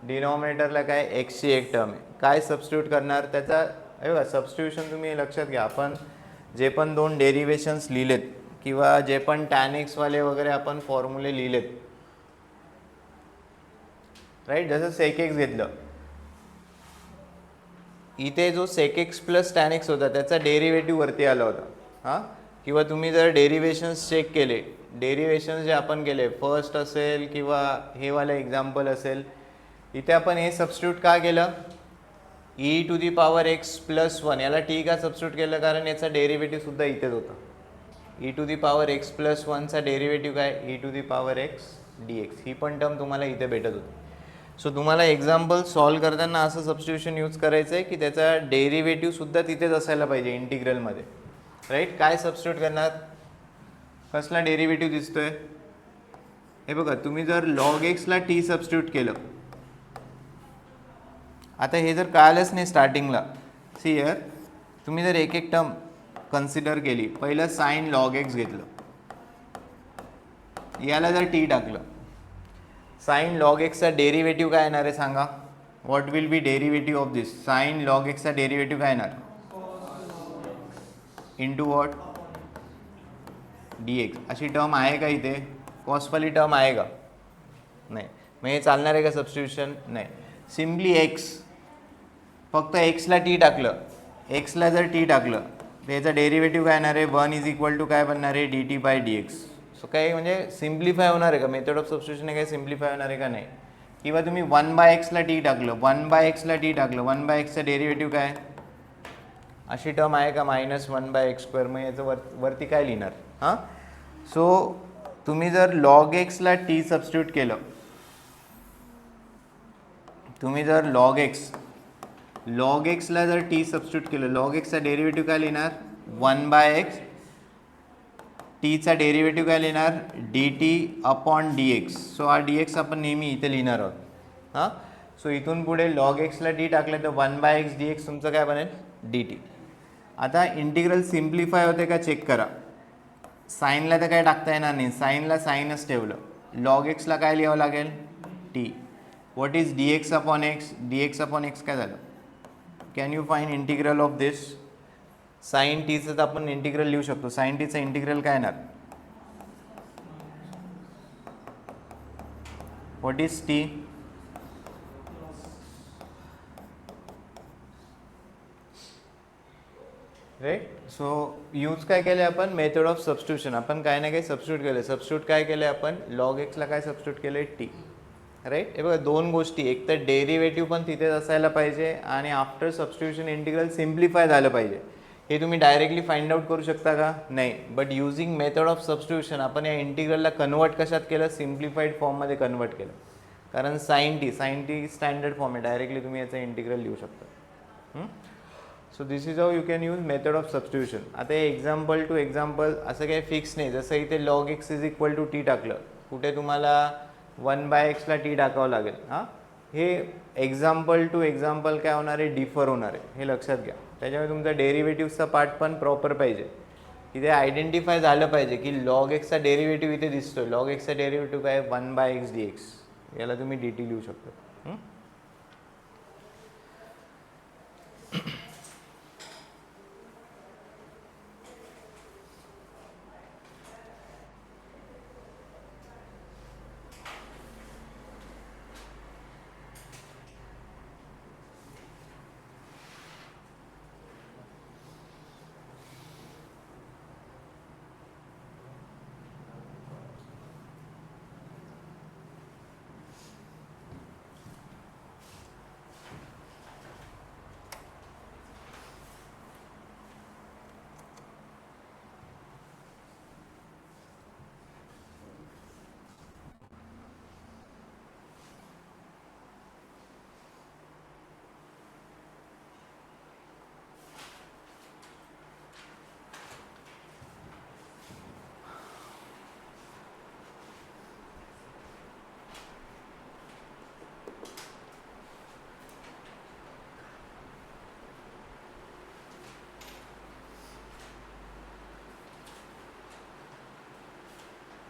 डिनॉमिनेटरला काय एक्सची एक टर्म आहे. काय सबस्टिट्यूट करणार त्याचा? बघा सबस्टिट्यूशन तुम्ही लक्षात घ्या, आपण जे पण दोन डेरिव्हेशन्स लिहिलेत किंवा जे पण टॅन एक्सवाले वगैरे आपण फॉर्म्युले लिहिलेत, राईट. जसं सेक एक्स घेतलं, इथे जो sec x plus tan x होता त्याचा डेरिव्हेटिव्ह वरती आला होता, हां. किंवा तुम्ही जर डेरिव्हेशन्स चेक केले, डेरिव्हेशन्स जे आपण केले फर्स्ट असेल किंवा हे वाला एक्झाम्पल असेल, इथे आपण हे सबस्टिट्यूट का केलं? E to the power x plus one याला टी का सबस्टिट्यूट केलं? कारण याचा डेरिव्हेटिव्ह सुद्धा इथेच होता. E to the power x plus वनचा डेरिव्हेटिव्ह काय? E to the power x d x. ही पण टर्म तुम्हाला इथे भेटत होती. सो तुम्हाला एक्झाम्पल सॉल्व करताना असं सबस्टिट्यूशन यूज करायचं आहे की त्याचा डेरिव्हेटिव्ह सुद्धा तिथेच असायला पाहिजे इंटिग्रलमध्ये, राईट. काय सबस्टिट्यूट करणार? कसला डेरिव्हेटिव्ह दिसतोय? हे बघा, तुम्ही जर लॉग एक्सला टी सबस्टिट्यूट केलं, आता हे जर कळालंच नाही स्टार्टिंगला, सी हिअर, तुम्ही जर एक एक टर्म कन्सिडर केली, पहिलं साइन लॉग एक्स घेतलं, याला जर टी टाकलं, साइन लॉग एक्सचा डेरिव्हेटिव्ह काय येणार आहे सांगा? What will B derivative of this? Sign log एक्सचा डेरिव्हेटिव्ह काय येणार? Into what? D x. अशी टर्म आहे का इथे? कॉसवाली टर्म आहे का? नाही. मग हे चालणार आहे का सबस्टिट्यूशन? नाही. सिम्पली एक्स, फक्त एक्सला टी टाकलं, एक्सला जर टी टाकलं तर याचा डेरिव्हेटिव्ह काय येणार आहे? 1 इज इक्वल टू काय बनणार आहे? D t by d x. So काय म्हणजे सिम्प्लिफाय होणार आहे का? मेथड ऑफ सबस्टिट्यूशन हे काय सिम्प्लिफाय होणार आहे का? नाही. किंवा तुम्ही 1 बाय एक्सला टी टाकलं, 1 बाय एक्सला टी टाकलं, 1 बाय एक्सचा डेरिव्हेटिव्ह काय? अशी टर्म आहे का? -1 बाय एक्स स्क्वेअर. मग याचं वरती काय लिहिणार? हां. सो तुम्ही जर लॉग एक्सला टी सबस्टिट्यूट केलं, तुम्ही जर लॉग एक्सला जर टी सबस्टिट्यूट केलं, लॉग एक्सचा डेरिव्हेटिव्ह काय लिहिणार? 1 बाय एक्स. टीचा डेरिव्हेटिव्ह काय लिहिणार? D t upon D x. So हा डी एक्स आपण नेहमी इथे लिहिणार आहोत, हां. सो इथून पुढे लॉग एक्सला टी टाकलं तर 1 बाय एक्स डी एक्स तुमचं काय बनेल? D t. आता इंटिग्रल सिम्प्लिफाय होते का चेक करा. साईनला तर काय टाकता येणार नाही, साईनला साईनच ठेवलं, लॉग एक्सला काय लिहावं लागेल? T. What is d x upon x? D x upon x काय झालं? Can you find integral of this? Sine टीचं तर आपण इंटिग्रल लिहू शकतो. साइन टीचं इंटिग्रल काय येणार? What is t? Right. So use काय केलं आपण? Method of substitution. आपण काय ना काही सबस्टिट्यूट केलं. सबस्टिट्यूट काय केलं आपण? लॉग एक्सला काय सबस्टिट्यूट केलं? T, right. हे बघा दोन गोष्टी, एक तर डेरिव्हेटिव्ह पण तिथेच असायला पाहिजे आणि आफ्टर सबस्टिट्यूशन इंटिग्रल सिम्प्लिफाय झालं पाहिजे. हे तुम्ही डायरेक्टली फाइंड आउट करू शकता का? नाही. But using method of substitution आपण या इंटिग्रलला कन्वर्ट कशात केलं? सिम्प्लिफाईड फॉर्ममध्ये कन्वर्ट केलं. कारण साइन टी स्टँडर्ड फॉर्म आहे, डायरेक्टली तुम्ही याचं इंटिग्रल लिहू शकता. So this is how you can use method of substitution. आता हे एक्झाम्पल टू एक्झाम्पल असं काही फिक्स नाही. जसं इथे log x is equal to t टाकलं, कुठे तुम्हाला 1 बाय एक्सला टी टाकावं लागेल, हां. हे एक्झाम्पल टू एक्झाम्पल काय होणार आहे? डिफर होणार आहे, हे लक्षात घ्या. त्याच्यामुळे तुमचा डेरिव्हेटिव्हचा पार्ट पण प्रॉपर पाहिजे. इथे आयडेंटिफाय झालं पाहिजे की लॉग एक्सचा डेरिव्हेटिव्ह इथे दिसतोय. लॉग एक्सचा डेरिव्हेटिव्ह काय? 1 बाय एक्स डी एक्स. याला तुम्ही डी टी लिहू शकता.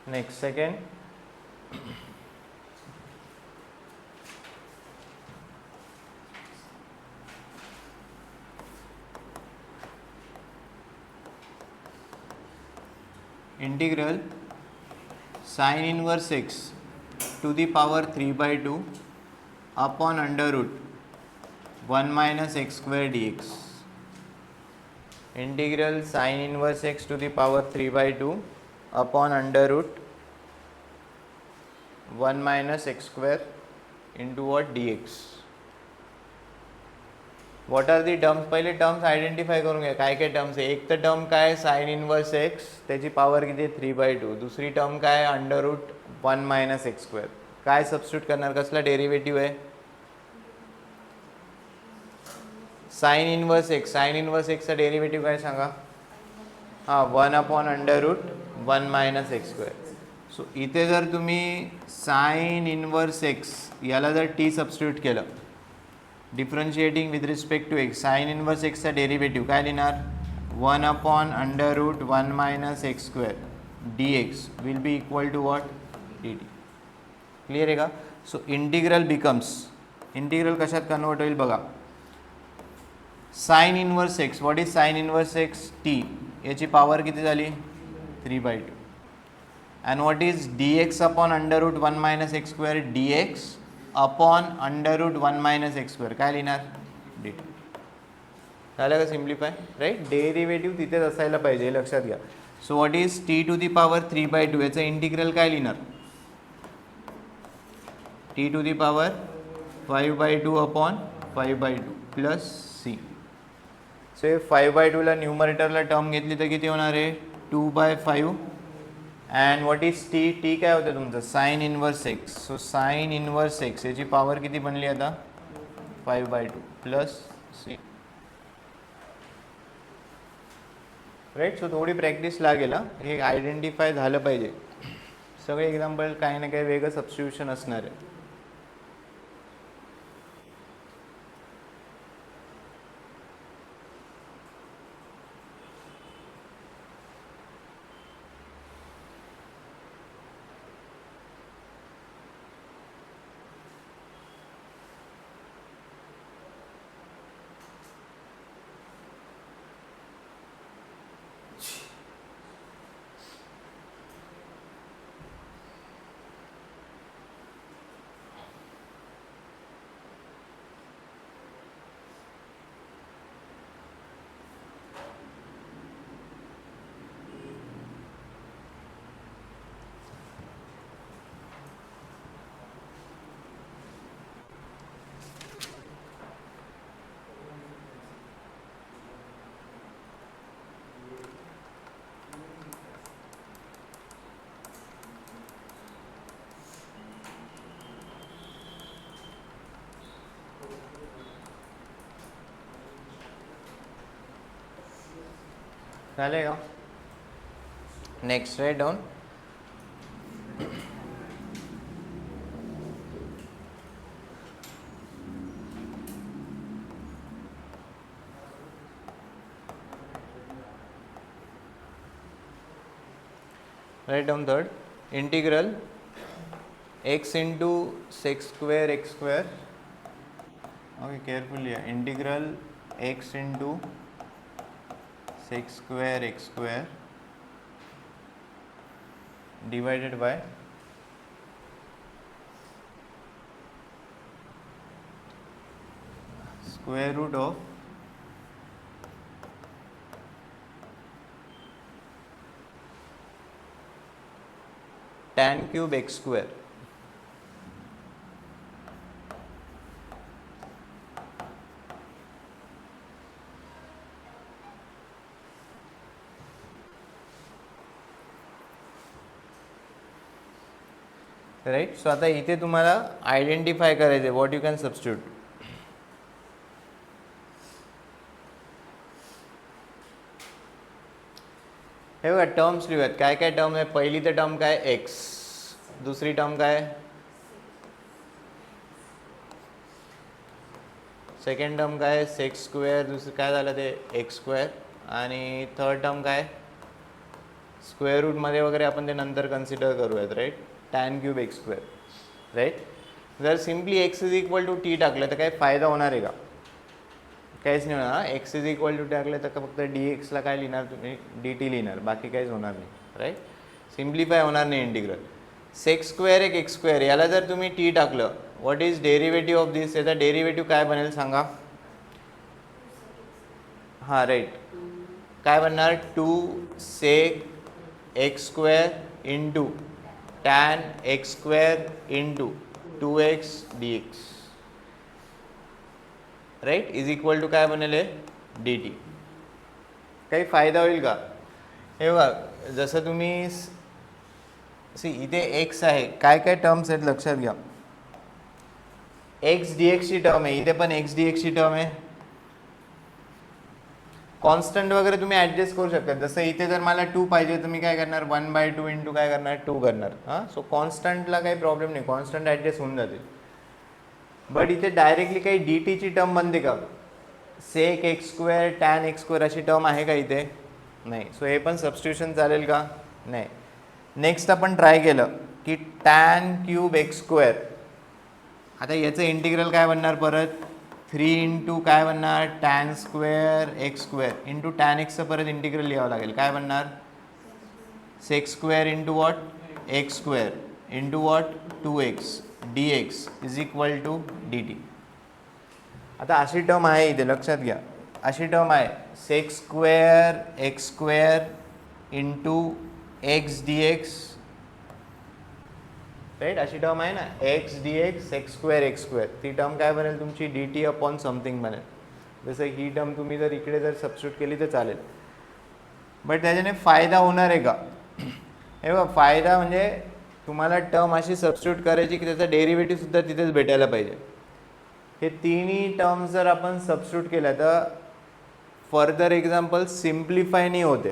Next second, integral sine inverse x to the power 3/2 upon under root 1 minus x square d x. Integral sine inverse x to the power 3/2 upon under root 1 minus x square into what d x. What are the terms? पहिले terms identify करून घ्या. काय काय terms आहे. एक तर term काय sine inverse x, त्याची पॉवर किती 3/2. दुसरी टर्म काय under root 1 minus x square. काय सबस्टिट्यूट करणार, कसला डेरिव्हेटिव्ह आहे? Sine inverse x. Sine inverse एक्सचा डेरिव्हेटिव्ह काय सांगा? हां 1 upon under root 1 minus x square. So इथे जर तुम्ही साइन इनवर्स एक्स याला जर टी सबस्टिट्यूट केलं, differentiating with respect to x, sine inverse एक्सचा डेरिव्हेटिव्ह काय लिहिणार? 1 upon under root 1 minus x square d x will be equal to what? D t. Clear आहे का? सो इंटिग्रल बिकम्स, इंटिग्रल कशात convert होईल बघा. Sine inverse x, what is sine inverse x? T. याची power किती झाली? 3/2. And what is d x upon under root 1 minus x square d x upon under root 1 minus x square. काय लिहिणार? D t. झालं का simplify? Right. Derivative तिथेच असायला पाहिजे, हे लक्षात घ्या. So what is t to the power 3/2? याचं इंटिग्रल काय लिहिणार? T to the power 5/2 upon 5/2 plus c. So हे 5/2ला न्यूमरेटरला टर्म घेतली तर किती होणार आहे? 2/5. And what is t? T काय होतं तुमचं? Sign inverse x. So sine inverse x याची पॉवर किती बनली आता? 5/2 प्लस सी. राईट. सो थोडी प्रॅक्टिस लागेल. हे आयडेंटिफाय झालं पाहिजे. सगळे एक्झाम्पल काही ना काही वेगळं सबस्टिट्यूशन असणार आहे. चलेगा. Next write down. Write down third. Integral x into sec square x square. Okay, carefully. Integral x into sec square x square divided by square root of tan cube x square. Right. So आता इथे तुम्हाला identify करायचे what you can substitute. हे बघा terms लिहूयात. काय काय term आहे? पहिली तर टर्म काय? एक्स. दुसरी टर्म काय? सेकंड टर्म काय? Sec x square. दुसरं काय झालं ते? X square. आणि थर्ड टर्म काय? स्क्वेअर रूटमध्ये वगैरे आपण ते नंतर कन्सिडर करूयात, right. Tan cube x square, right. जर simply x is equal to t टाकलं तर काही फायदा होणार आहे का? काहीच नाही होणार. एक्स इज इक्वल टू टाकलं तर फक्त डी एक्सला काय लिहिणार तुम्ही? डी टी लिहिणार, बाकी काहीच होणार नाही, राईट. सिम्प्लिफाय होणार नाही इंटिग्रल. सेक्स स्क्वेअर एक एक्स स्क्वेअर याला जर तुम्ही टी टाकलं, व्हॉट इज डेरिव्हेटिव्ह ऑफ दिस? याचा डेरिव्हेटिव्ह काय बनेल सांगा? हां, राईट. काय बनणार? 2 sec x square into tan x square into 2x dx, right, is equal to काय बनेल आहे? D t. काही फायदा होईल का? हे बघा, जसं तुम्ही इथे एक्स आहे, काय काय टर्म्स आहेत लक्षात घ्या. एक्स डी एक्सची टर्म आहे, इथे पण एक्स डी एक्सची टर्म आहे. कॉन्स्टंट वगैरे तुम्ही ॲडजस्ट करू शकता. जसं इथे जर मला 2 पाहिजे तर मी काय करणार? 1/2 इंटू काय करणार? 2 करणार. हां, सो कॉन्स्टंटला काही प्रॉब्लेम नाही, कॉन्स्टंट ॲडजस्ट होऊन जाते. बट इथे डायरेक्टली काही डी टीची टर्म बनते का? Sec x square tan x square अशी टर्म आहे का इथे? नाही. सो हे पण सबस्टिट्यूशन चालेल का? नाही. नेक्स्ट आपण ट्राय केलं की टॅन क्यूब एक्स स्क्वेअर. आता याचं इंटिग्रल काय बनणार? परत 3 इंटू काय बनणार? Tan square x square into tan एक्सचं परत इंटिग्रल लिहावं लागेल. काय बनणार? Sec square into what? X square into what? 2x dx is equal to d t. आता अशी टर्म आहे इथे, लक्षात घ्या. अशी टर्म आहे sec square x square into x d x, right. अशी टर्म आहे ना, x d x x square x square. ती टर्म काय बनेल तुमची? डी टी अपॉन समथिंग बनेल. जसं ही टर्म तुम्ही जर इकडे जर सबस्टिट्यूट केली तर चालेल. बट त्याच्याने फायदा होणार आहे का? हे बघा, फायदा म्हणजे तुम्हाला टर्म अशी सबस्टिट्यूट करायची की त्याचा डेरिव्हेटिव्ह सुद्धा तिथेच भेटायला पाहिजे. हे तिन्ही टर्म्स जर आपण सबस्टिट्यूट केल्या तर फर्दर एक्झाम्पल सिम्प्लिफाय नाही होते.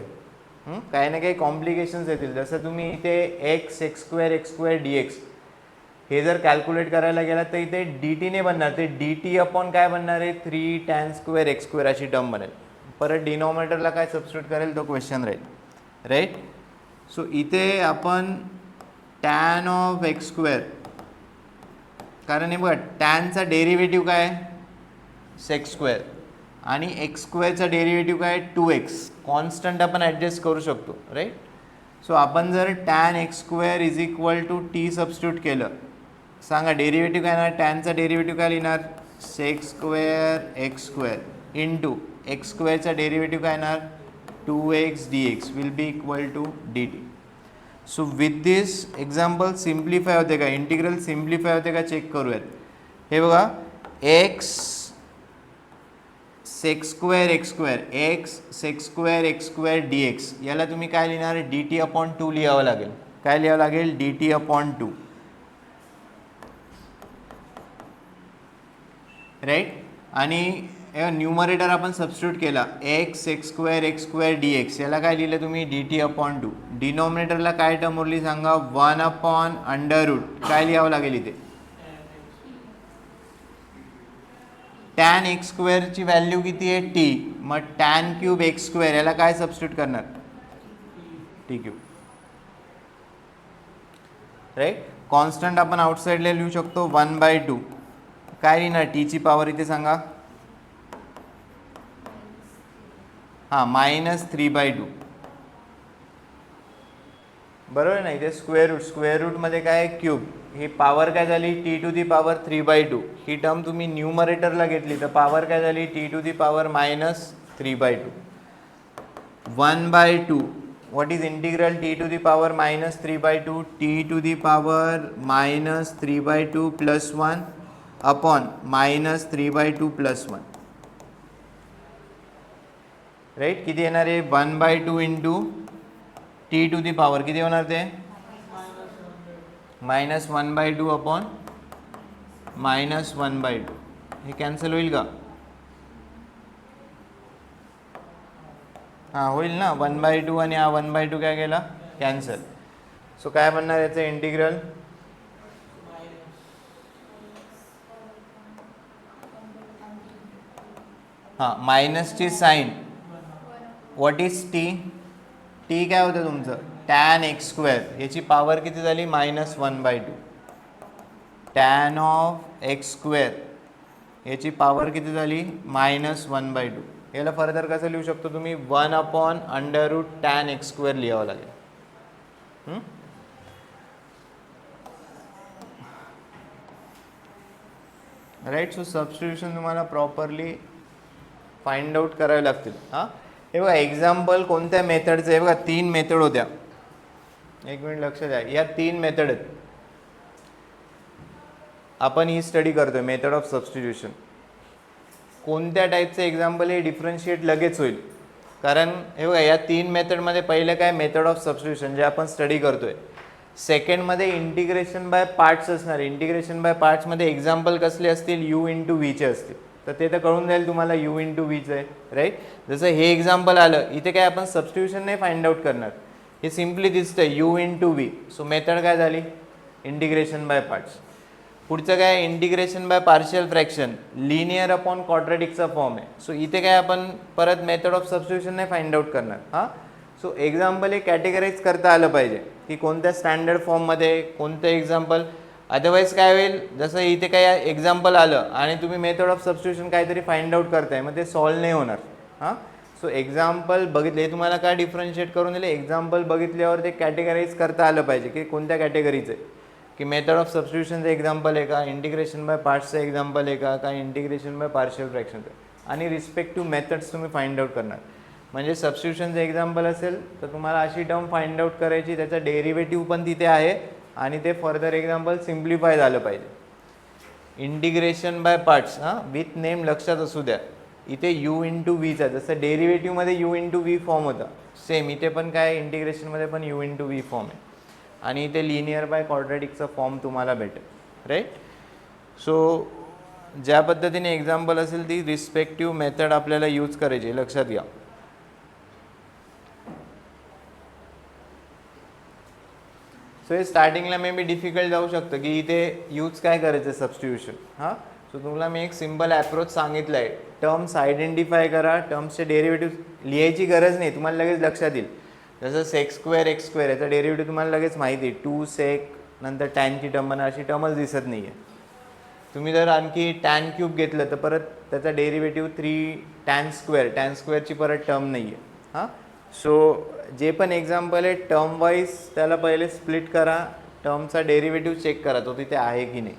काही ना काही कॉम्प्लिकेशन्स येतील. जसं तुम्ही इथे एक्स स्क्वेअर डी एक्स हे जर कॅल्क्युलेट करायला गेला तर इथे डी टीने बनणार. ते डी टी अपॉन काय बनणार आहे? 3 टॅन स्क्वेअर एक्स स्क्वेअर अशी टर्म बनेल. परत डिनॉमिनेटरला काय सबस्टिट्यूट करेल तो क्वेश्चन राहील, राईट. सो इथे आपण टॅन ऑफ एक्स स्क्वेअर, कारण हे बघा टॅनचा डेरिव्हेटिव्ह काय आहे? सेक्स स्क्वेअर आणि एक्स स्क्वेअरचा डेरिव्हेटिव्ह काय? 2x. कॉन्स्टंट आपण ॲडजस्ट करू शकतो, राईट. सो आपण जर tan x square is equal to t substitute केलं, सांगा डेरिव्हेटिव्ह काय येणार? टॅनचा डेरिव्हेटिव्ह काय लिहिणार? Sec x square x square into x स्क्वेअरचा डेरिव्हेटिव्ह काय येणार? 2x dx will be equal to d t. So with this example simplify होते का? इंटिग्रल सिम्प्लिफाय होते का? चेक करूयात. हे बघा, x sex square x square x sex square x square d x याला तुम्ही काय लिहिणार? डी टी अपॉन 2 लिहावं लागेल. काय लिहावं लागेल? D t upon 2, right. आणि न्यूमरेटर आपण सबस्टिट्यूट केला x x square d x याला काय लिहिलं तुम्ही? D t upon 2. डिनॉमिनेटरला काय टर्म उरली सांगा? 1 अपॉन अंडर रूट. काय लिहावं लागेल इथे? टॅन एक्स स्क्वेअरची व्हॅल्यू किती आहे? टी. मग टॅन क्यूब एक्स स्क्वेअर याला काय सबस्टिट्यूट करणार? T cube, right. कॉन्स्टंट आपण आउटसाईडला लिहू शकतो 1/2. काय लिहिणार? टीची पॉवर इथे सांगा. हां, -3/2. बरोबर आहे ना. इथे स्क्वेअर रूटमध्ये काय? क्यूब. ही पॉवर काय झाली? T to the power 3/2. ही टर्म तुम्ही न्यूमरेटरला घेतली तर पॉवर काय झाली? T to the power -3/2. 1/2. What is integral t to the power -3/2? T to the power -3/2 plus 1 upon -3/2 plus 1, right. किती येणार आहे? 1/2 into t to the power किती होणार ते? -1/2 अपॉन -1/2. हे कॅन्सल होईल का? हां, होईल ना. 1/2 आणि हा 1/2 काय केला? कॅन्सल. सो काय बनणार याचं इंटिग्रल? हां, मायनसची sign. What is t? T काय होतं तुमचं टॅन एक्स स्क्वेअर, याची पॉवर किती झाली -1/2. टॅन ऑफ एक्स स्क्वेअर याची पॉवर किती झाली -1/2. याला फर्दर कसं लिहू शकतो तुम्ही 1/√tan एक्स स्क्वेअर लिहावं लागेल. राईट. सो सबस्टिट्यूशन तुम्हाला प्रॉपरली फाइंड आउट करावे लागतील. हां, हे बघा एक्झाम्पल कोणत्या मेथडचं आहे बघा, 3 मेथड होत्या. एक मिनिट लक्ष द्या, या 3 मेथड आहेत. आपण ही स्टडी करतोय मेथड ऑफ सबस्टिट्यूशन. कोणत्या टाईपचं एक्झाम्पल हे डिफरन्शिएट लगेच होईल, कारण हे बघा या 3 मेथडमध्ये पहिलं काय मेथड ऑफ सबस्टिट्यूशन जे आपण स्टडी करतोय. सेकंडमध्ये इंटिग्रेशन बाय पार्ट्स असणार. इंटिग्रेशन बाय पार्ट्समध्ये एक्झाम्पल कसले असतील, यू इंटू व्हीचे असतील. तर ते तर कळून जाईल तुम्हाला यू इंटू व्हीचं आहे, राईट. जसं हे एक्झाम्पल आलं, इथे काय आपण सबस्टिट्यूशन नाही फाइंड आउट करणार, हे सिम्पली दिसतं u into v. So method काय झाली इंटिग्रेशन बाय पार्ट्स. पुढचं काय integration by partial fraction, linear upon क्वाड्रॅटिकचा फॉर्म आहे. सो इथे काय आपण परत मेथड ऑफ सबस्टिट्यूशन नाही फाइंड आउट करणार. हां, सो एक्झाम्पल हे कॅटेगराईज करता आलं पाहिजे की कोणत्या स्टँडर्ड फॉर्ममध्ये कोणतं एक्झाम्पल. अदरवाईज काय होईल, जसं इथे काय एक्झाम्पल आलं आणि तुम्ही मेथड ऑफ सबस्टिट्यूशन काहीतरी फाइंड आउट करताय, मग ते सॉल्व नाही होणार. हां, सो एक्झाम्पल बघितले तुम्हाला काय डिफरन्शिएट करून दिले, एक्झाम्पल बघितल्यावर ते कॅटेगराईज करता आलं पाहिजे की कोणत्या कॅटेगरीचं आहे, की मेथड ऑफ सबस्टिट्यूशनचं एक्झाम्पल आहे का, इंटिग्रेशन बाय पार्ट्सचं एक्झाम्पल आहे का, काय इंटिग्रेशन बाय पार्शियल फ्रॅक्शनचं, आणि रिस्पेक्टिव्ह मेथड्स तुम्ही फाइंड आउट करणार. म्हणजे सबस्टिट्यूशनचं एक्झाम्पल असेल तर तुम्हाला अशी टर्म फाइंड आउट करायची, त्याचा डेरिव्हेटिव्ह पण तिथे आहे आणि ते फर्दर एक्झाम्पल सिम्प्लिफाय झालं पाहिजे. इंटिग्रेशन बाय पार्ट्स, हां विथ नेम लक्षात असू द्या. इथे यू इंटू व्हीचा जसं डेरिव्हेटिव्हमध्ये यू इंटू व्ही फॉर्म होता, सेम इथे पण काय इंटिग्रेशनमध्ये पण यू इंटू व्ही फॉर्म आहे आणि इथे लिनियर बाय क्वाड्रॅटिकचा फॉर्म तुम्हाला भेटेल, राईट. सो ज्या पद्धतीने एक्झाम्पल असेल ती रिस्पेक्टिव्ह मेथड आपल्याला यूज करायची, लक्षात घ्या. सो हे स्टार्टिंगला मे बी डिफिकल्ट जाऊ शकतं की इथे यूज काय करायचं सबस्टिट्यूशन. हां, सो तुम्हाला मी एक सिम्पल ॲप्रोच सांगितलं आहे. टर्म्स आयडेंटिफाय करा, टर्म्सचे डेरिव्हेटिव्ह लिहायची गरज नाही, तुम्हाला लगेच लक्षात येईल. जसं सेक स्क्वेअर एक्स स्क्वेअर याचा डेरिव्हेटिव्ह तुम्हाला लगेच माहिती आहे, 2 सेक नंतर टॅनची टर्म म्हणा, अशी टर्मच दिसत नाही आहे. तुम्ही जर आणखी टॅन क्यूब घेतलं तर परत त्याचा डेरिव्हेटिव्ह 3 टॅन स्क्वेअरची परत टर्म नाही आहे. हां, सो जे पण एक्झाम्पल आहे टर्म वाईज त्याला पहिले स्प्लिट करा, टर्मचा डेरिव्हेटिव्ह चेक करा तो तिथे आहे की नाही.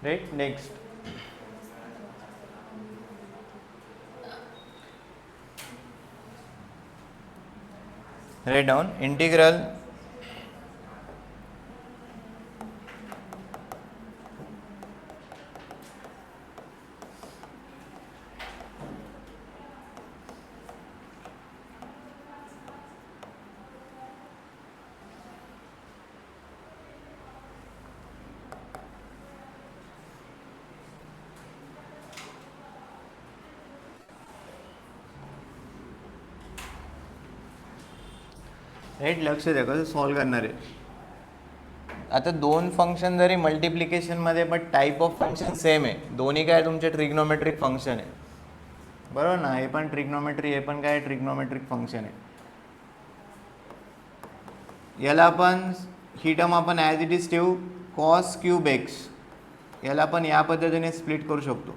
Right. Next right down integral right. लक्ष द्या कसं सॉल्व करणार आहे. आता दोन फंक्शन जरी मल्टिप्लिकेशनमध्ये पण टाईप ऑफ फंक्शन सेम आहे, दोन्ही काय तुमचे ट्रिग्नोमेट्रिक फंक्शन आहे, बरोबर ना. हे पण ट्रिग्नोमेट्री, हे पण काय ट्रिग्नोमेट्रिक फंक्शन आहे. याला आपण ही टर्म आपण ॲज इट इज ठेवू कॉस क्यूब एक्स, याला आपण या पद्धतीने स्प्लिट करू शकतो,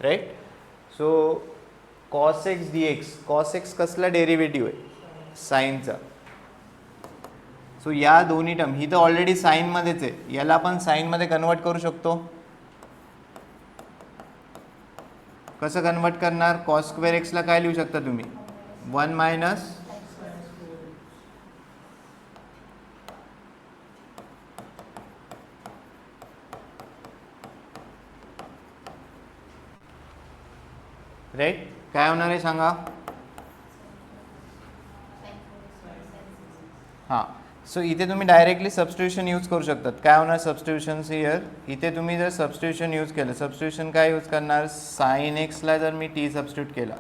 right. So cos x d x, cos x कसला डेरिव्हेटिव्ह आहे, साईनचा. सो या दोन्ही टर्म, ही तर ऑलरेडी साईनमध्येच आहे, याला आपण साईनमध्ये कन्वर्ट करू शकतो. कसं कन्वर्ट करणार, कॉस स्क्वेअर एक्सला काय लिहू शकता तुम्ही, 1 मायनस राईट. काय होणार आहे सांगा. हां. सो इथे तुम्ही डायरेक्टली सबस्टिट्यूशन यूज करू शकतात. काय होणार सबस्टिट्यूशन्स हिअर, इथे तुम्ही जर सबस्टिट्यूशन यूज केलं, सबस्टिट्यूशन काय यूज करणार, साईन एक्सला जर मी टी सबस्टिट्यूट केला,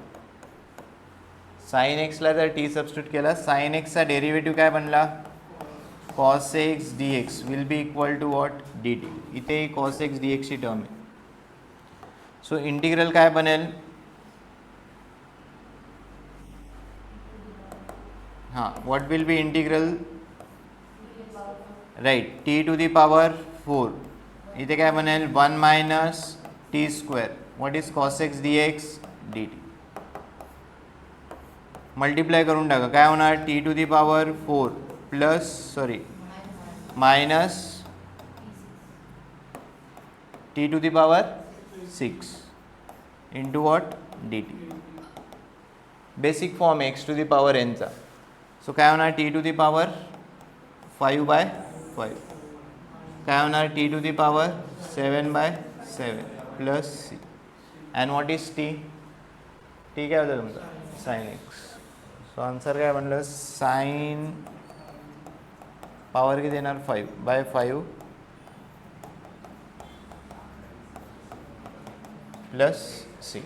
साईन एक्सला जर टी सबस्टिट्यूट केला, साईन एक्सचा डेरिव्हेटिव्ह काय बनला, cos x d x will be equal to what, d t. इथे कॉस एक्स डी एक्सची टर्म आहे. सो इंटिग्रल काय बनेल, हां, what will be integral, right, t to the power 4. इथे काय बनेल 1 minus t square, what is cos x d x d t. Multiply करून टाका, काय होणार, t to the power 4 plus minus t to the power 6 into what, d t. Basic form x to the power एनचा. So काय होणार, t to the power 5/5, काय होणार, t to the power 7/7 plus C. And what is t, t काय होतं तुमचा, sine x. So answer काय बनलं, साईन पॉवर किती येणार, 5/5 plus C.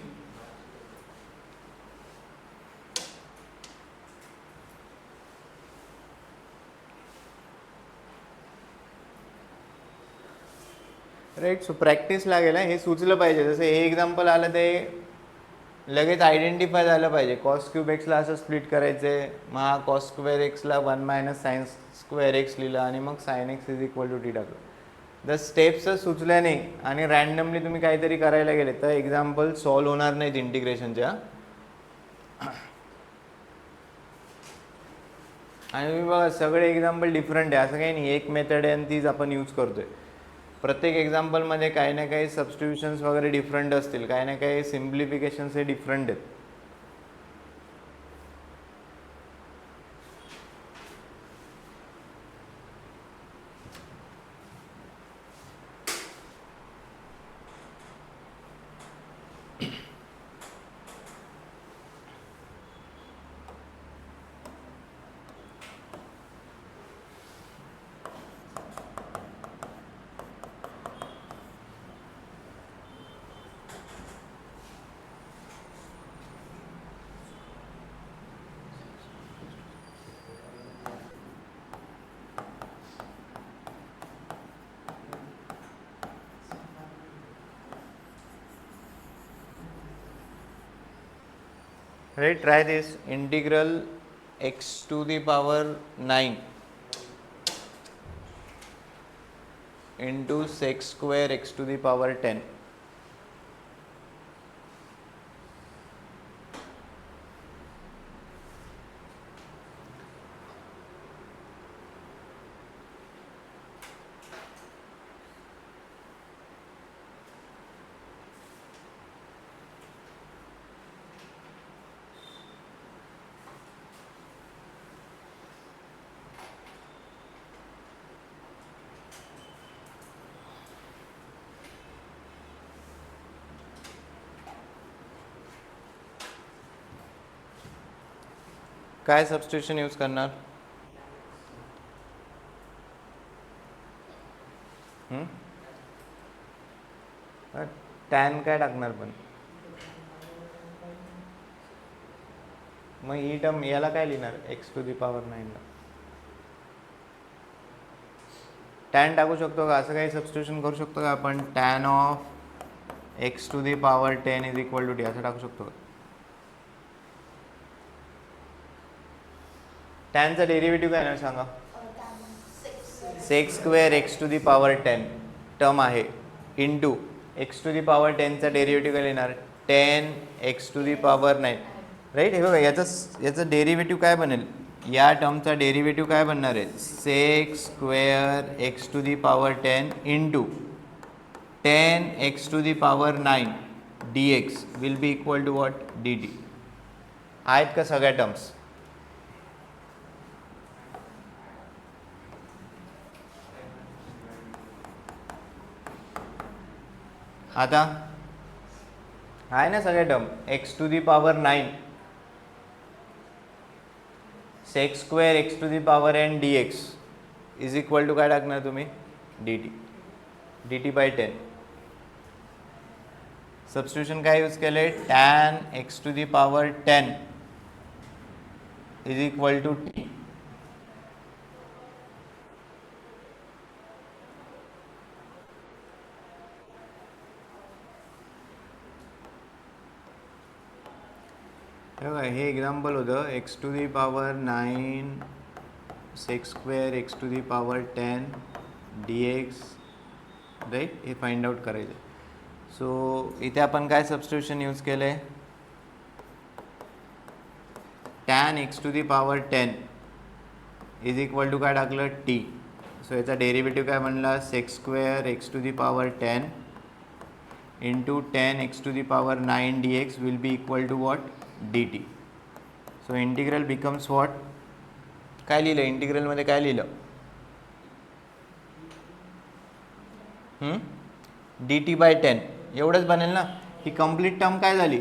Right. So practice लागेल, हे सुचलं पाहिजे. जसं हे एक्झाम्पल आलं ते लगेच आयडेंटिफाय झालं पाहिजे. कॉस क्यूब एक्सला असं स्प्लिट करायचं आहे, मग हा कॉस स्क्वेअर एक्सला 1 मायनस सायन्स स्क्वेअर एक्स लिहिलं आणि मग sine x is equal to t टाकलं. जर स्टेप्सच सुचल्या नाही आणि रँडमली तुम्ही काहीतरी करायला गेले तर एक्झाम्पल सॉल्व्ह होणार नाहीत इंटिग्रेशनच्या. आणि तुम्ही बघा सगळे एक्झाम्पल डिफरंट आहे, असं काही नाही एक मेथड आहे आणि तीच आपण यूज करतोय. प्रत्येक एक्झाम्पलमध्ये काही ना काही सबस्टिट्यूशन्स वगैरे डिफरंट असतील, काही ना काही सिम्प्लिफिकेशन्स हे डिफरंट आहेत. Right, try this. Integral x to the power 9 into sec square x to the power 10. काय सबस्टिट्यूशन यूज करणार? टॅन काय टाकणार पण मग ही टर्म याला काय लिहिणार एक्स टू दी पॉवर 9ला टॅन टाकू शकतो का असं काही सबस्टिट्यूशन करू शकतो का आपण tan of x to the power 10 is equal to t असं टाकू शकतो का टॅनचा डेरिव्हेटिव्ह काय येणार सांगा sec x square x to the power 10 term आहे into x to the power 10चा डेरिव्हेटिव्ह काय येणार 10 x to the power 9 right हे बघा याचं डेरिव्हेटिव्ह काय बनेल या टर्मचा डेरिव्हेटिव्ह काय बनणार आहे sec square x to the power 10 into 10 x to the power 9 d x will be equal to what d t आहेत का सगळ्या टर्म्स आता आहे ना सगळे term x to the power 9 sec square x to the power n d x is equal to काय टाकणार तुम्ही डी टी बाय 10 सबस्टिट्यूशन काय यूज केले tan x to the power 10 is equal to t हे example होतं x to the power 9 sec square x to the power 10 d x right हे find out करायचं so इथे आपण काय substitution use केलं आहे tan x to the power 10 is equal to काय टाकलं टी सो याचा डेरिव्हेटिव्ह काय बनला sec square x to the power 10 into 10 x to the power 9 d x will be equal to what dt so integral becomes what काय लिहिलं integral मध्ये काय लिहिलं dt by 10 एवढंच बनेल ना ही कंप्लीट टर्म काय झाली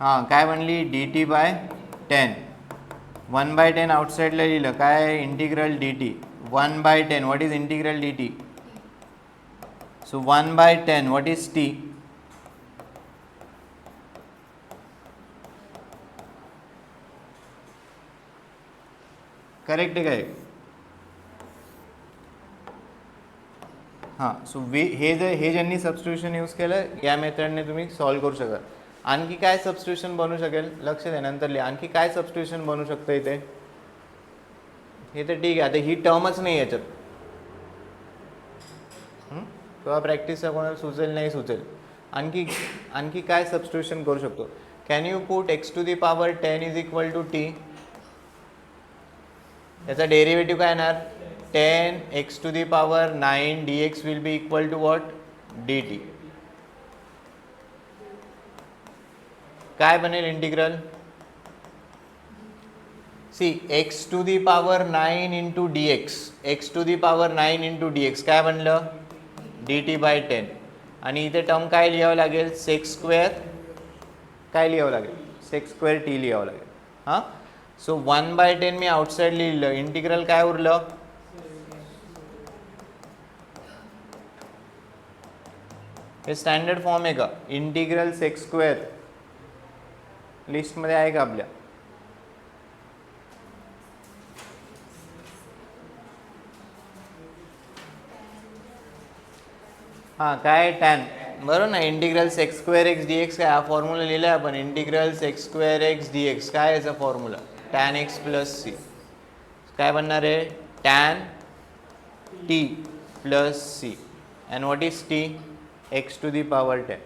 हां काय बनली dt by 10 1 by 10 आउटसाइडला लिहिलं काय integral dt 1 by 10 what is integral dt so 1 by 10 what is t correct आहे काय हां सो हे ज्यांनी सबस्टिट्यूशन यूज केलं या मेथडने तुम्ही सॉल्व्ह करू शकाल आणखी काय सबस्टिट्यूशन बनू शकेल लक्ष द्या नंतर लिहा आणखी काय सबस्टिट्यूशन बनू शकतं इथे हे तर ठीक आहे आता ही टर्मच नाही याच्यात तेव्हा प्रॅक्टिसचा कोणाला सुचेल नाही सुचेल आणखी काय सबस्टिट्यूशन करू शकतो can you put x to the power 10 is equal to t याचा डेरिव्हेटिव्ह काय येणार 10 x to the power 9 d x will be equal to what d t काय बनेल integral c x to the power 9 into d x to the power 9 into d x काय बनलं D t by 10 आणि इथे term काय लिहावं लागेल sec square काय लिहावं लागेल सेक्स स्क्वेअर टी लिहावं लागेल हां सो 1 by 10 मी आउटसाइड लिहिलं इंटिग्रल काय उरलं हे स्टँडर्ड फॉर्म आहे का इंटिग्रल सेक्स स्क्वेअर लिस्टमध्ये आहे का आपल्या हां काय टॅन बरोबर ना integral sec square x d x काय हा फॉर्म्युला लिहिला आहे आपण integral sec square x d x काय याचा formula tan x plus c काय बनणार आहे tan t plus C and what is t x to the power 10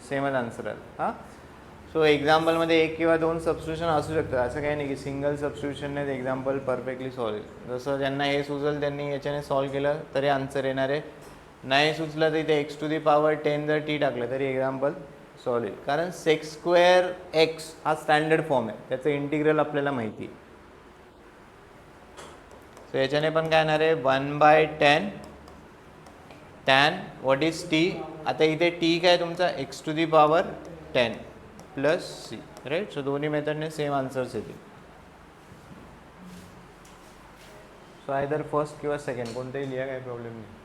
सेमच आन्सर आहे हां सो एक्झाम्पलमध्ये एक किंवा दोन सबस्टिट्यूशन असू शकतं असं काही नाही की सिंगल सबस्टिट्यूशननेच एक्झाम्पल परफेक्टली सॉल्व जसं ज्यांना हे सुचलं त्यांनी याच्याने सॉल्व केलं तरी आन्सर येणार आहे नाही सुचलं तर इथे एक्स टू दी पॉवर 10 जर टी टाकलं तरी एक्झाम्पल सॉल्व होईल कारण सेक्स स्क्वेअर एक्स हा स्टँडर्ड फॉर्म आहे त्याचं इंटिग्रल आपल्याला माहिती आहे सो याच्याने पण काय येणार आहे 1 by 10 tan what is t आता इथे टी काय तुमचा x to the power 10 plus C right so दोन्ही मेथडने सेम आन्सर्स येतील सो आयदर फर्स्ट किंवा सेकंड कोणतेही लिहा काही प्रॉब्लेम नाही